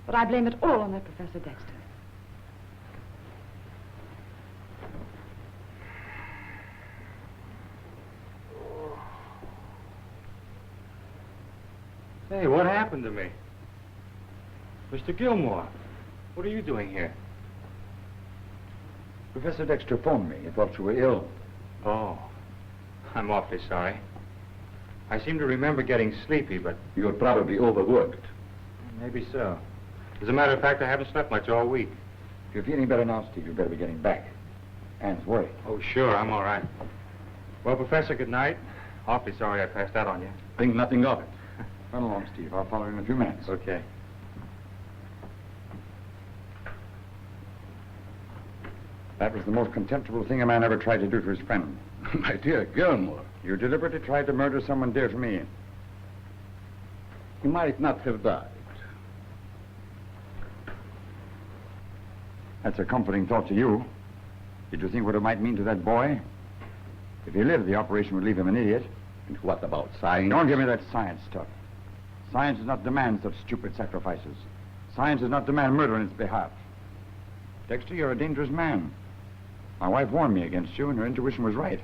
Speaker 16: But I blame it all on that Professor Dexter.
Speaker 6: Hey, what happened to me? Mr. Gilmore, what are you doing here?
Speaker 12: Professor Dexter phoned me. He thought you were ill.
Speaker 6: Oh, I'm awfully sorry. I seem to remember getting sleepy, but...
Speaker 13: You're probably overworked.
Speaker 6: Maybe so. As a matter of fact, I haven't slept much all week.
Speaker 12: If you're feeling better now, Steve, you better be getting back. Anne's worried.
Speaker 6: Oh, sure, I'm all right. Well, Professor, good night. Awfully sorry I passed out on you.
Speaker 13: Think nothing of it.
Speaker 12: Run along, Steve. I'll follow you in a few minutes.
Speaker 6: Okay.
Speaker 12: That was the most contemptible thing a man ever tried to do to his friend.
Speaker 13: My dear Gilmore.
Speaker 12: You deliberately tried to murder someone dear to me.
Speaker 13: He might not have died.
Speaker 12: That's a comforting thought to you. Did you think what it might mean to that boy? If he lived, the operation would leave him an idiot.
Speaker 13: And what about science?
Speaker 12: Don't give me that science stuff. Science does not demand such stupid sacrifices. Science does not demand murder in its behalf. Dexter, you're a dangerous man. My wife warned me against you, and her intuition was right.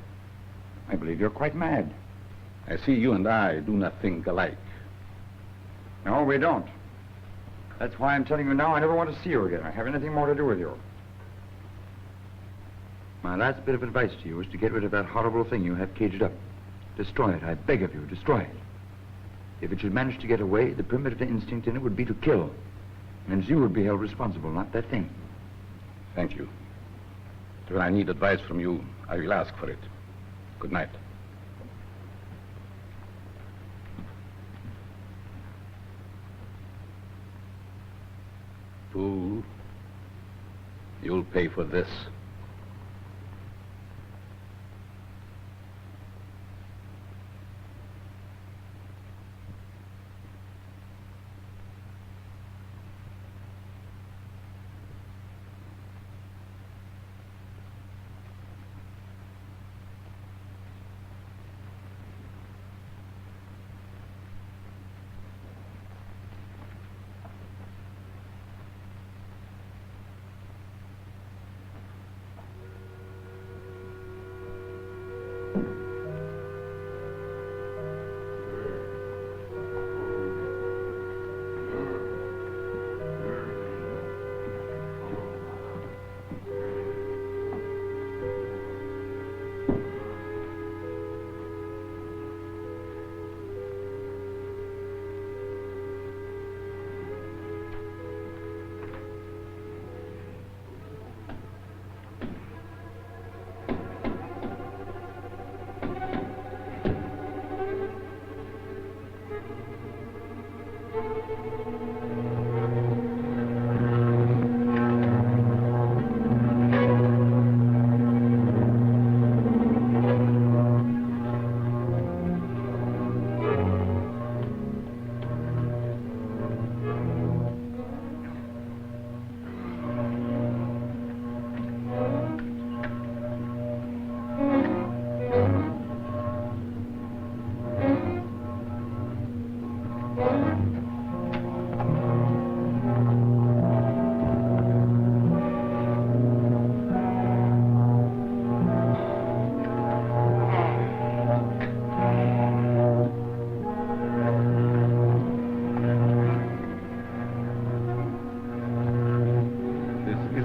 Speaker 12: I believe you're quite mad.
Speaker 13: I see you and I do not think alike.
Speaker 12: No, we don't. That's why I'm telling you now I never want to see you again or have anything more to do with you. My last bit of advice to you is to get rid of that horrible thing you have caged up. Destroy it, I beg of you, destroy it. If it should manage to get away, the primitive instinct in it would be to kill. And you would be held responsible, not that thing.
Speaker 13: Thank you. When I need advice from you, I will ask for it. Good night. Fool, you'll pay for this.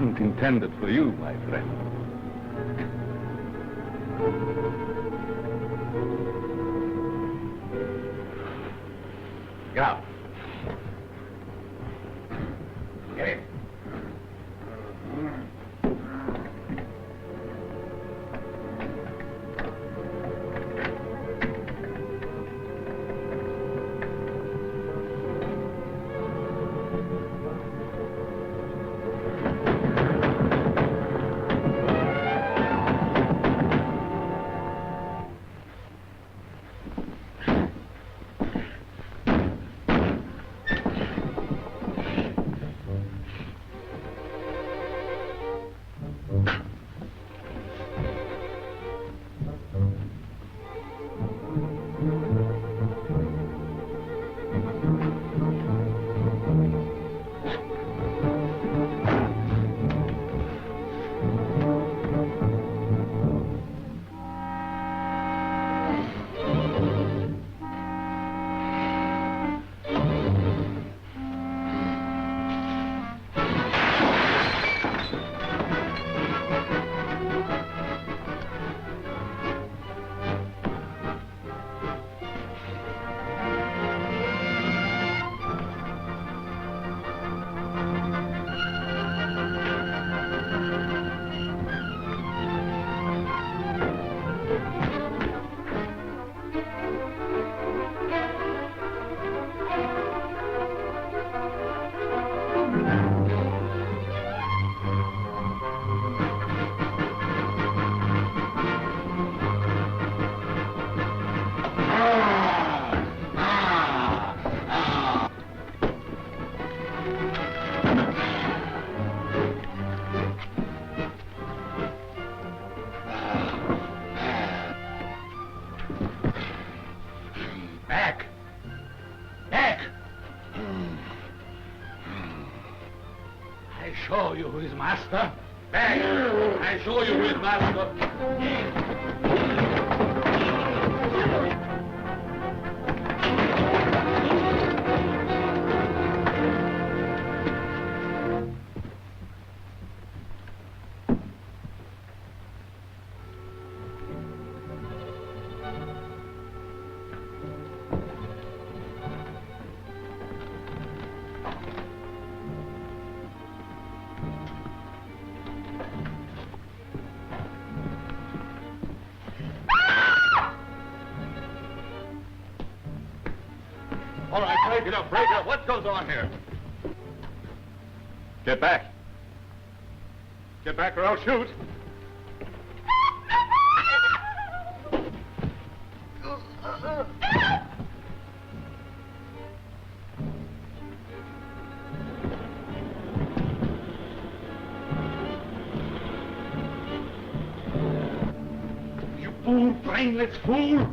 Speaker 13: wasn't intended for you, my friend. Get out. Get in.
Speaker 5: Show you who is master. Back! I show you who is master.
Speaker 13: All right, break it up, break it up. What goes on here? Get back. Get back or I'll shoot.
Speaker 5: You fool, brainless fool!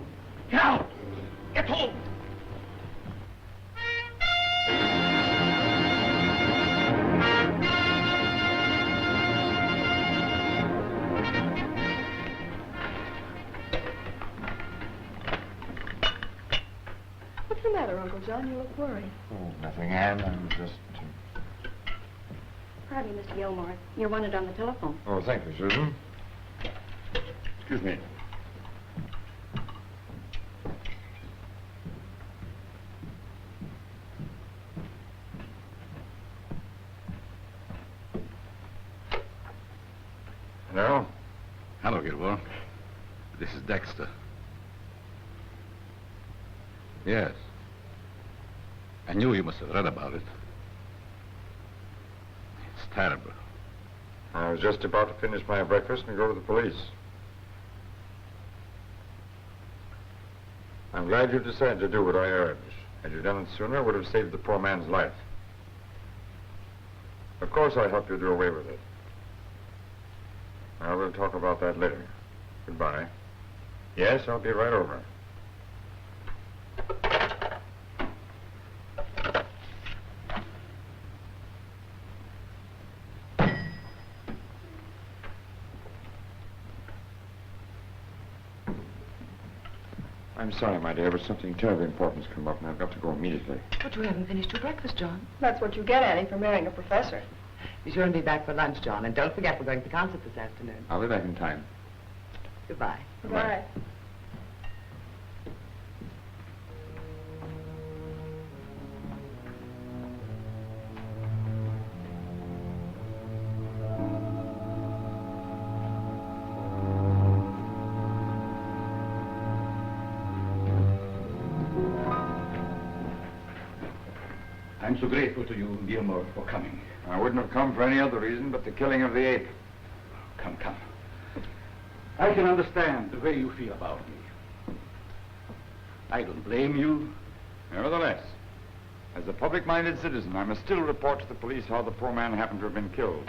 Speaker 5: Get out! Get home!
Speaker 17: What's the matter, Uncle John? You look worried.
Speaker 13: Oh, nothing, Anne. I'm just...
Speaker 20: Pardon me, Mr. Gilmore. You're wanted on the telephone.
Speaker 13: Oh, thank you, Susan. Excuse me. Hello?
Speaker 12: Hello, Gilmore. This is Dexter. Yes. I knew you must have read about it. It's terrible.
Speaker 13: I was just about to finish my breakfast and go to the police. I'm glad you decided to do what I urged. Had you done it sooner, I would have saved the poor man's life. Of course, I helped you do away with it. I will talk about that later. Goodbye. Yes, I'll be right over. I'm sorry, my dear, but something terribly important's come up, and I've got to go immediately.
Speaker 16: But you haven't finished your breakfast, John.
Speaker 17: That's what you get, Annie, for marrying a professor.
Speaker 16: Be sure and be back for lunch, John. And don't forget we're going to the concert this afternoon.
Speaker 15: I'll be back in time.
Speaker 16: Goodbye.
Speaker 10: Goodbye.
Speaker 13: I'm so grateful to you, Gilmore, for coming.
Speaker 15: I wouldn't have come for any other reason but the killing of the ape.
Speaker 13: Come. I can understand the way you feel about me. I don't blame you.
Speaker 15: Nevertheless, as a public-minded citizen, I must still report to the police how the poor man happened to have been killed.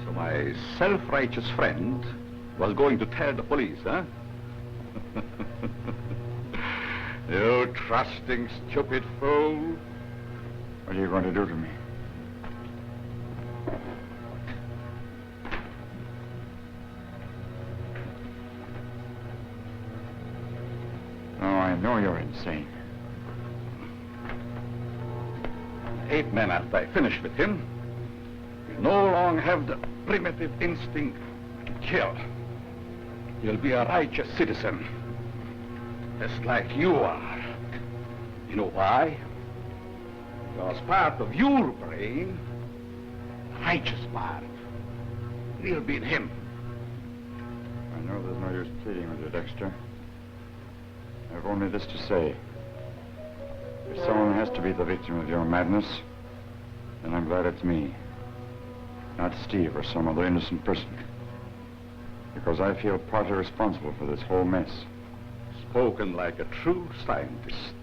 Speaker 13: So my self-righteous friend was going to tell the police, huh? You trusting, stupid fool.
Speaker 15: What are you going to do to me? Oh, I know you're insane.
Speaker 13: Ape Man, after I finish with him, will no longer have the primitive instinct to kill. He'll be a righteous citizen, just like you are. You know why? Because part of your brain, the righteous part, will be in him.
Speaker 15: I know there's no use pleading with you, Dexter. I've only this to say. If someone has to be the victim of your madness, then I'm glad it's me, not Steve or some other innocent person. Because I feel partly responsible for this whole mess.
Speaker 13: Spoken like a true scientist.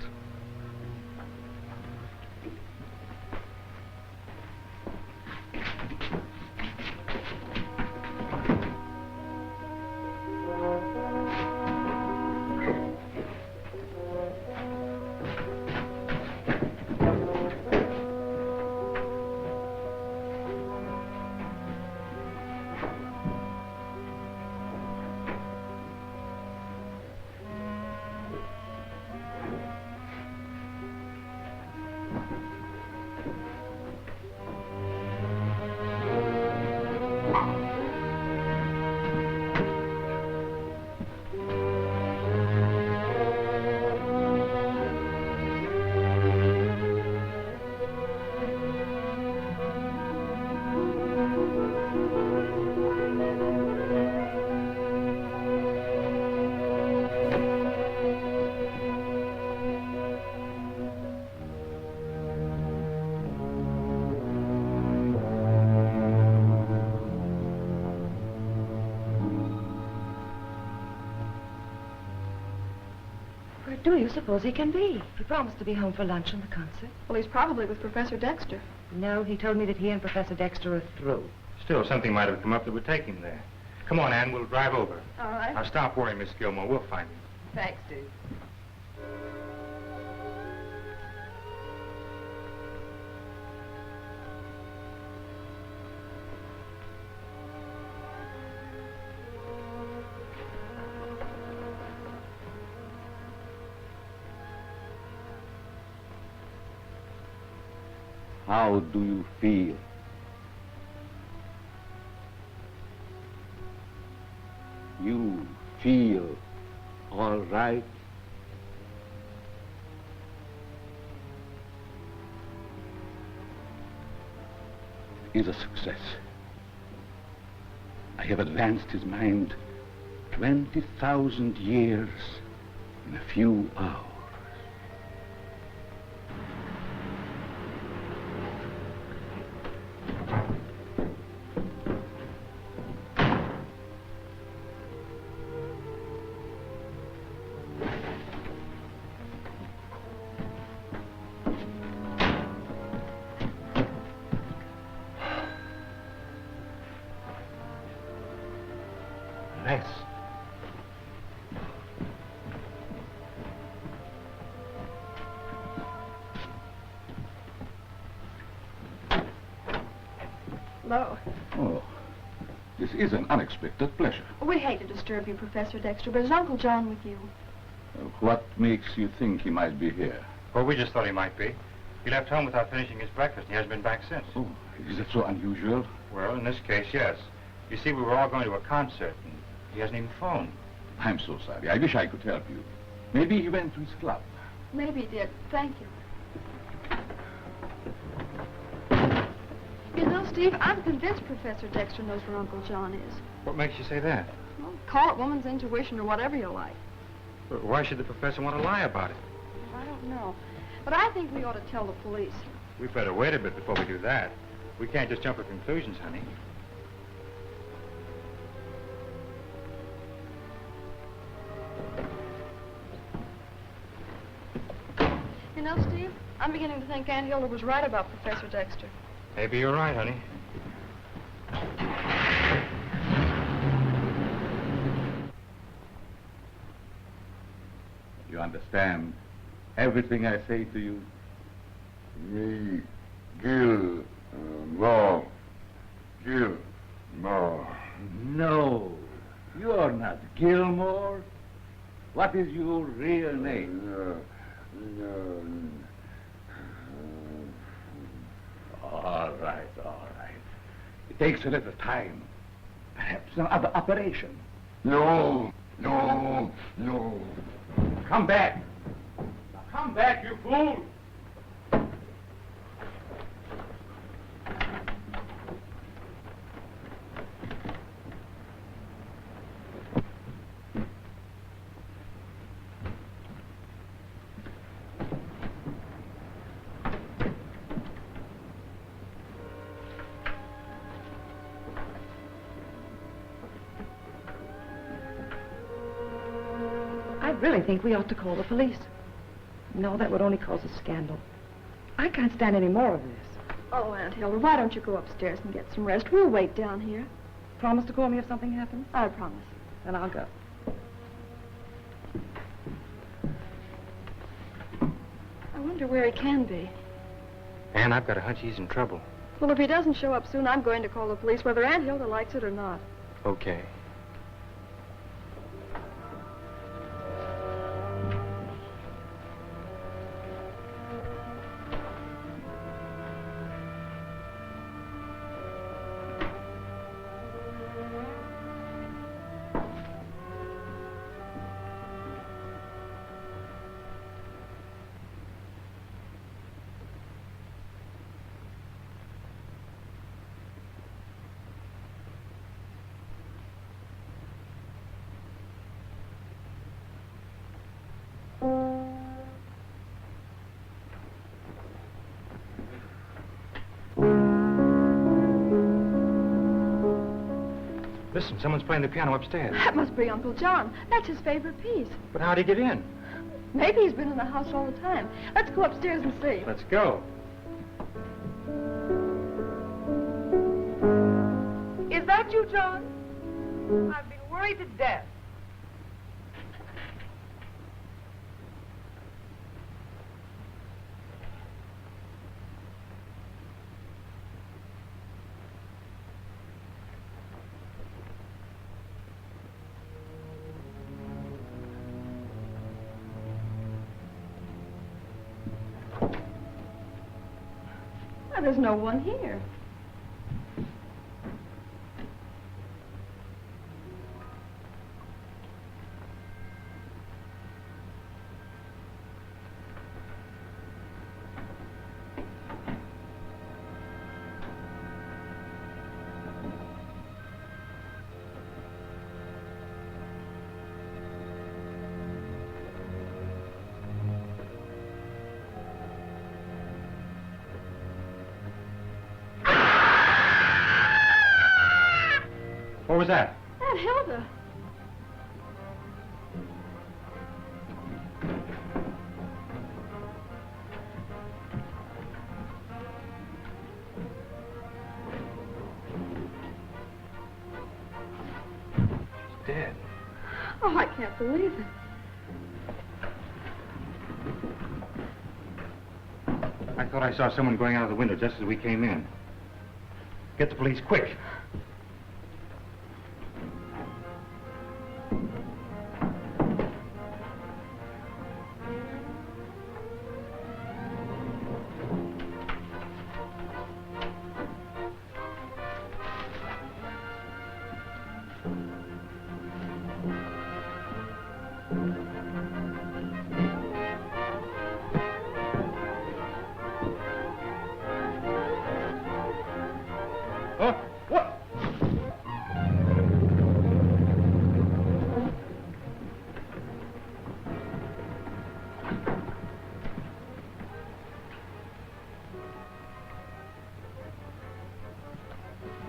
Speaker 16: Do you suppose he can be? He promised to be home for lunch and the concert.
Speaker 17: Well, he's probably with Professor Dexter.
Speaker 16: No, he told me that he and Professor Dexter are through.
Speaker 6: Still, something might have come up that would take him there. Come on, Ann, we'll drive over.
Speaker 17: All right.
Speaker 6: Now, stop worrying, Miss Gilmore. We'll find him.
Speaker 16: Thanks, Steve.
Speaker 13: How do you feel? You feel all right? Is a success. I have advanced his mind 20,000 years in a few hours. Rest.
Speaker 17: Hello.
Speaker 13: Oh, this is an unexpected pleasure.
Speaker 17: We hate to disturb you, Professor Dexter, but is Uncle John with you?
Speaker 13: What makes you think he might be here?
Speaker 15: Well, we just thought he might be. He left home without finishing his breakfast. He hasn't been back since.
Speaker 13: Oh, is it so unusual?
Speaker 15: Well, in this case, yes. You see, we were all going to a concert, and he hasn't even phoned.
Speaker 13: I'm so sorry. I wish I could help you. Maybe he went to his club.
Speaker 17: Maybe he did. Thank you. You know, Steve, I'm convinced Professor Dexter knows where Uncle John is.
Speaker 15: What makes you say that?
Speaker 17: Well, call it woman's intuition or whatever you like.
Speaker 15: But why should the professor want to lie about it?
Speaker 17: I don't know. But I think we ought to tell the police.
Speaker 15: We'd better wait a bit before we do that. We can't just jump to conclusions, honey.
Speaker 17: You know, Steve, I'm beginning to think Aunt Hilda was right about Professor Dexter.
Speaker 15: Maybe you're right, honey.
Speaker 13: You understand everything I say to you?
Speaker 5: Me, Gil, no. Gil, no.
Speaker 13: No, you're not Gilmore. What is your real name? All right. It takes a little time. Perhaps another operation.
Speaker 5: No.
Speaker 13: Come back. Now come back, you fool.
Speaker 16: I really think we ought to call the police. No, that would only cause a scandal. I can't stand any more of this.
Speaker 17: Oh, Aunt Hilda, why don't you go upstairs and get some rest? We'll wait down here.
Speaker 16: Promise to call me if something happens?
Speaker 17: I promise.
Speaker 16: Then I'll go.
Speaker 17: I wonder where he can be.
Speaker 15: Ann, I've got a hunch he's in trouble.
Speaker 17: Well, if he doesn't show up soon, I'm going to call the police, whether Aunt Hilda likes it or not.
Speaker 15: Okay. Listen, someone's playing the piano upstairs.
Speaker 17: That must be Uncle John. That's his favorite piece.
Speaker 15: But how'd he get in?
Speaker 17: Maybe he's been in the house all the time. Let's go upstairs and see.
Speaker 15: Let's go.
Speaker 21: Is that you, John? I've been worried to death.
Speaker 17: Well, there's no one here.
Speaker 15: What was that?
Speaker 17: Aunt Hilda.
Speaker 15: She's dead.
Speaker 17: Oh, I can't believe it.
Speaker 15: I thought I saw someone going out of the window just as we came in. Get the police, quick.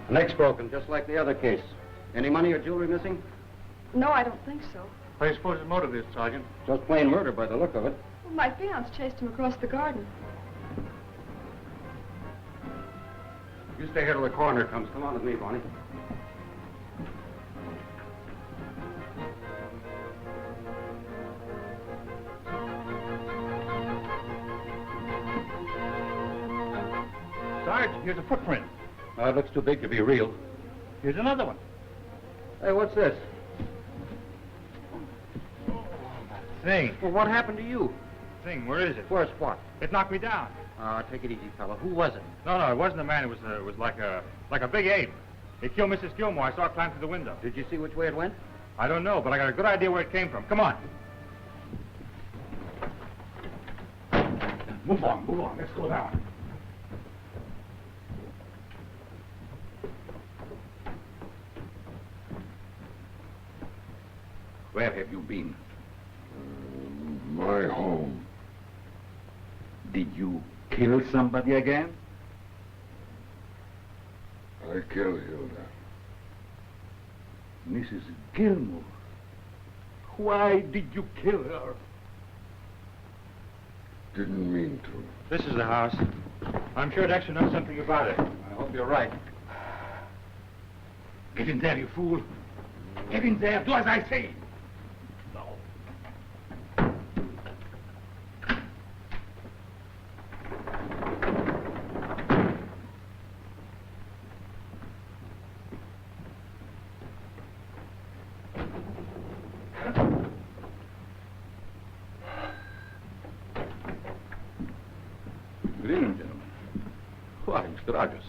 Speaker 4: The neck's broken, just like the other case. Any money or jewelry missing?
Speaker 17: No, I don't think so.
Speaker 4: What do you suppose his motive is, Sergeant? Just plain murder by the look of it.
Speaker 17: Well, my fiance chased him across the garden.
Speaker 4: You stay here till the coroner comes. Come on with me, Bonnie.
Speaker 22: Sarge, here's a footprint.
Speaker 4: It looks too big to be real.
Speaker 22: Here's another one.
Speaker 4: Hey, what's this?
Speaker 22: Thing.
Speaker 4: Well, what happened to you?
Speaker 22: Thing, where is it?
Speaker 4: Where's what?
Speaker 22: It knocked me down.
Speaker 4: Take it easy, fella. Who was it?
Speaker 22: No, it wasn't a man. It was like a big ape. It killed Mrs. Gilmore. I saw it climb through the window.
Speaker 4: Did you see which way it went?
Speaker 22: I don't know, but I got a good idea where it came from. Come on.
Speaker 4: Move on. Let's go down. Where have you been?
Speaker 13: My home.
Speaker 4: Did you kill somebody again?
Speaker 13: I killed Hilda.
Speaker 4: Mrs. Gilmore. Why did you kill her?
Speaker 13: Didn't mean to.
Speaker 22: This is the house. I'm sure Dexter knows something about it.
Speaker 4: I hope you're right. Get in there, you fool. Get in there. Do as I say.
Speaker 13: Good evening, gentlemen. Why, Mr. Rogers.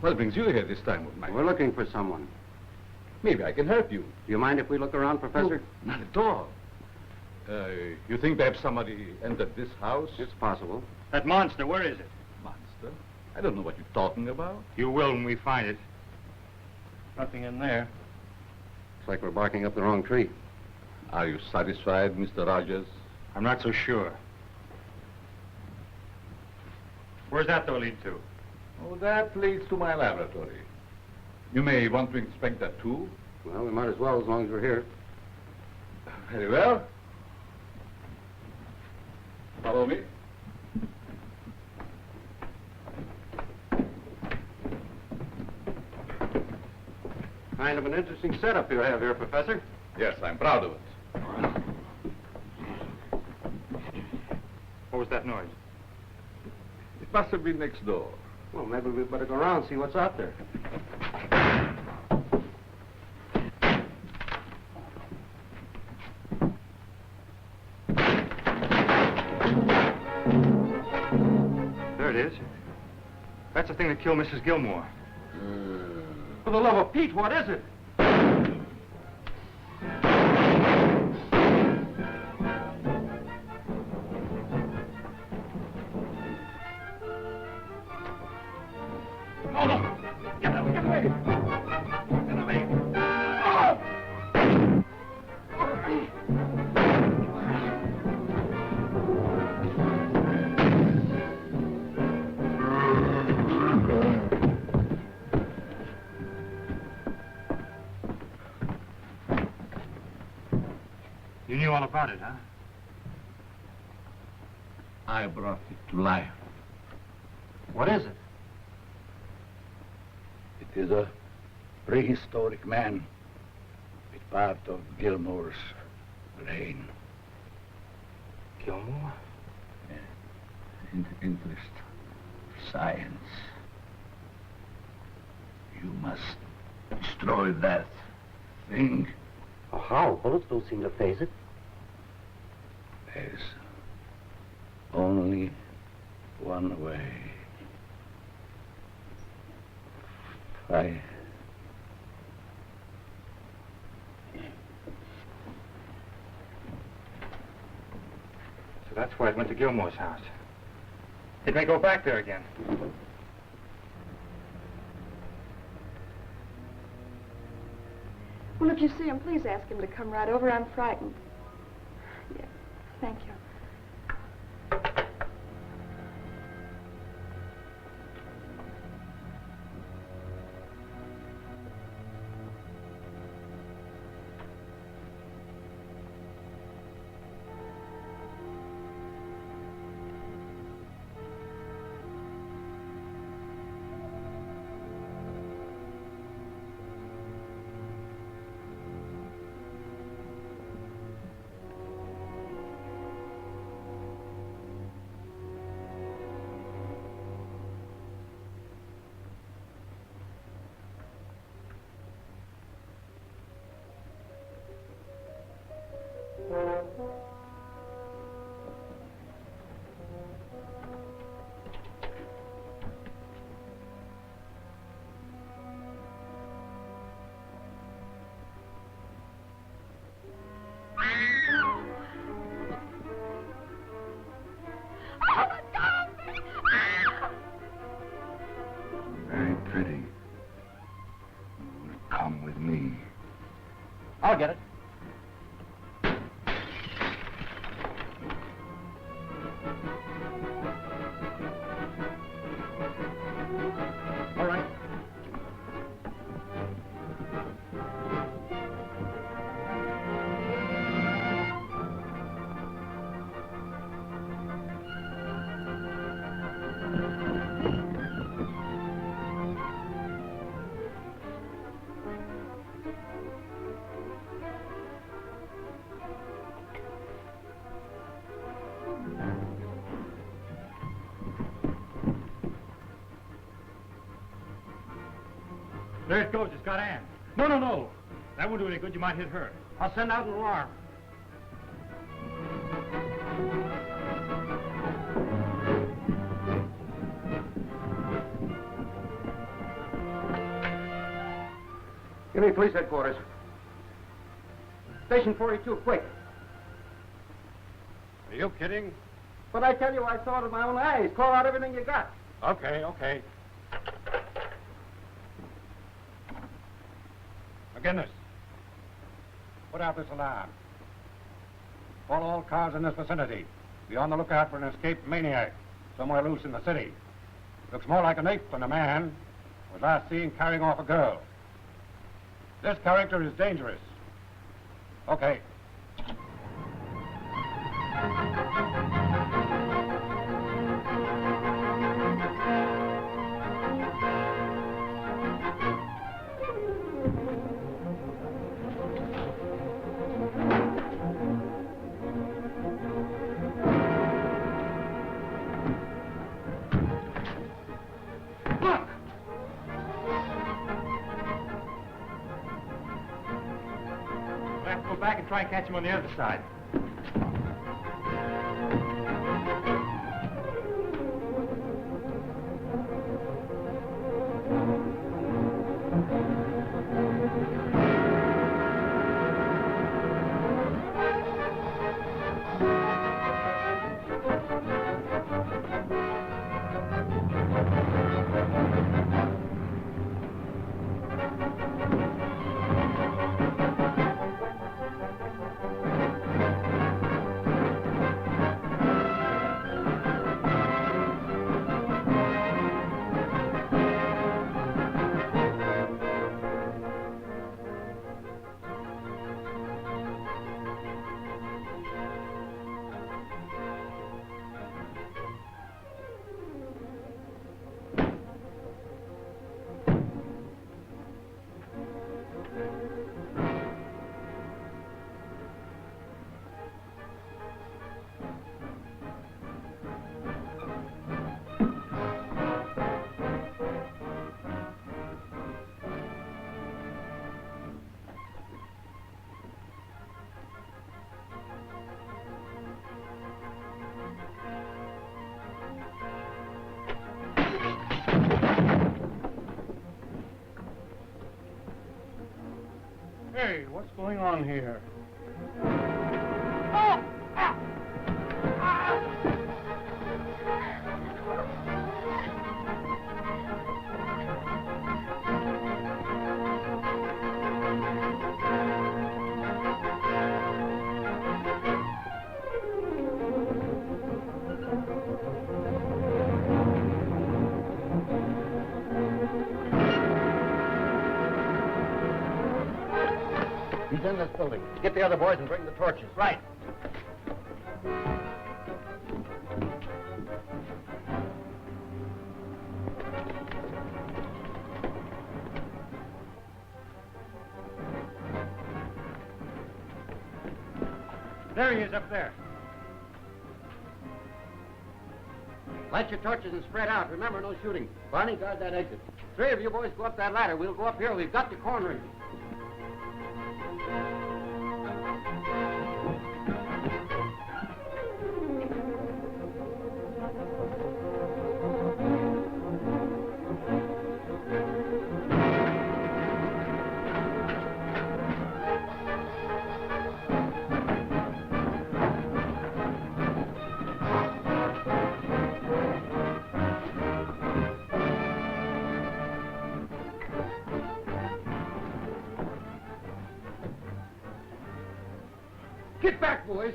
Speaker 13: What brings you here this time of night?
Speaker 4: We're looking for someone.
Speaker 13: Maybe I can help you.
Speaker 4: Do you mind if we look around, Professor?
Speaker 13: Not at all. You think perhaps somebody entered this house?
Speaker 4: It's possible.
Speaker 22: That monster, where is it?
Speaker 13: Monster? I don't know what you're talking about.
Speaker 22: You will when we find it. Nothing in there.
Speaker 4: Looks like we're barking up the wrong tree.
Speaker 13: Are you satisfied, Mr. Rogers?
Speaker 22: I'm not so sure. Where's that door lead to?
Speaker 13: Oh, that leads to my laboratory. You may want to inspect that too.
Speaker 4: Well, we might as well, as long as we're here.
Speaker 13: Very well. Follow me.
Speaker 4: Kind of an interesting setup you have here, Professor.
Speaker 13: Yes, I'm proud of it.
Speaker 22: What was that noise?
Speaker 13: It must have been next door.
Speaker 4: Well, maybe we'd better go around and see what's out there.
Speaker 22: There it is. That's the thing that killed Mrs. Gilmore.
Speaker 4: For the love of Pete, what is it?
Speaker 13: No. Get away. Get away. Get away. Oh!
Speaker 22: You knew all about it, huh?
Speaker 13: I brought it to life.
Speaker 4: What is it?
Speaker 13: It is a prehistoric man with part of Gilmore's brain.
Speaker 22: Gilmore?
Speaker 13: Interest, science. You must destroy that thing.
Speaker 4: Oh, how? Bullets don't seem to phase it.
Speaker 13: There's only one way.
Speaker 22: So that's why it went to Gilmore's house. It may go back there again.
Speaker 17: Well, if you see him, please ask him to come right over. I'm frightened. Yeah, thank you.
Speaker 22: I'll get it. All right. There it goes. It's got Ann. No, no, no. That won't do any good. You might hit her. I'll send out an alarm.
Speaker 7: Give me police headquarters. Station 42, quick.
Speaker 22: Are you kidding?
Speaker 7: But I tell you, I saw it with my own eyes. Call out everything you got.
Speaker 22: Okay, okay. McGinnis, put out this alarm. Follow all cars in this vicinity. Be on the lookout for an escaped maniac somewhere loose in the city. Looks more like an ape than a man. Was last seen carrying off a girl. This character is dangerous. Okay. Back and try and catch him on the other side. Hey, what's going on here?
Speaker 7: He's in this building. Get the other boys and bring the torches.
Speaker 22: Right. There he is up there.
Speaker 7: Light your torches and spread out. Remember, no shooting. Barney, guard that exit. 3 of you boys go up that ladder. We'll go up here. We've got to corner him.
Speaker 14: Get back, boys.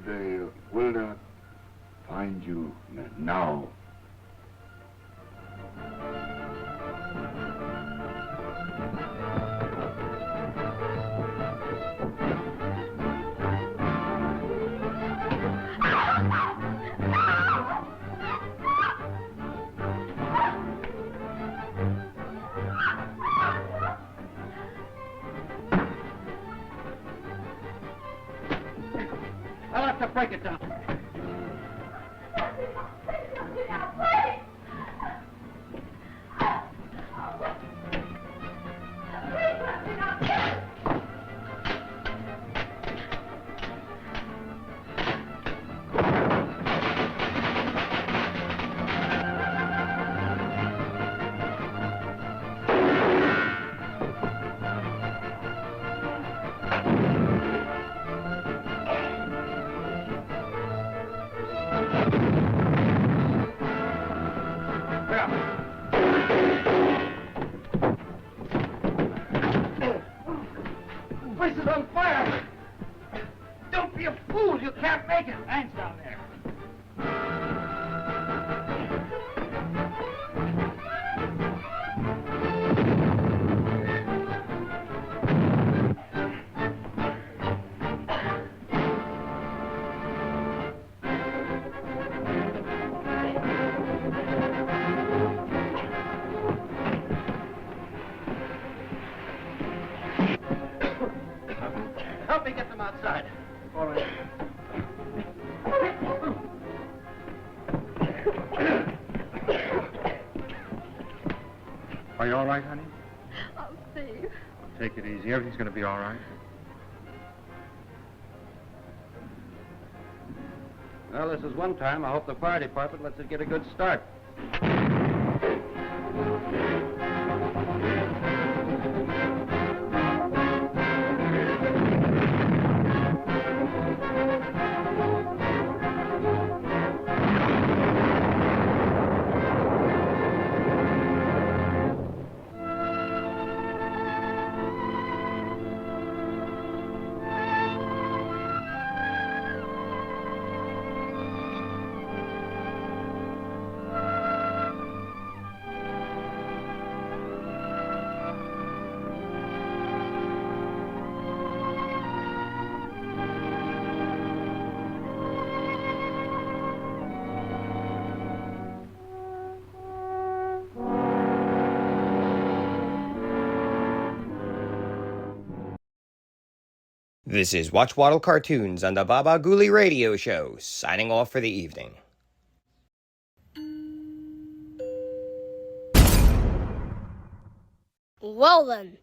Speaker 13: They will not find you now.
Speaker 7: I'll have to break it down.
Speaker 14: Place is on fire! Don't be a fool! You can't make it! Hands down there.
Speaker 7: Help me get them outside. All right.
Speaker 22: Are you all right, honey?
Speaker 17: Oh, Steve.
Speaker 22: Take it easy. Everything's going to be all right.
Speaker 7: Well, this is one time. I hope the fire department lets it get a good start.
Speaker 1: This is Watch Waddle Cartoons on the Baba Ghoulie Radio Show, signing off for the evening.
Speaker 8: Well then.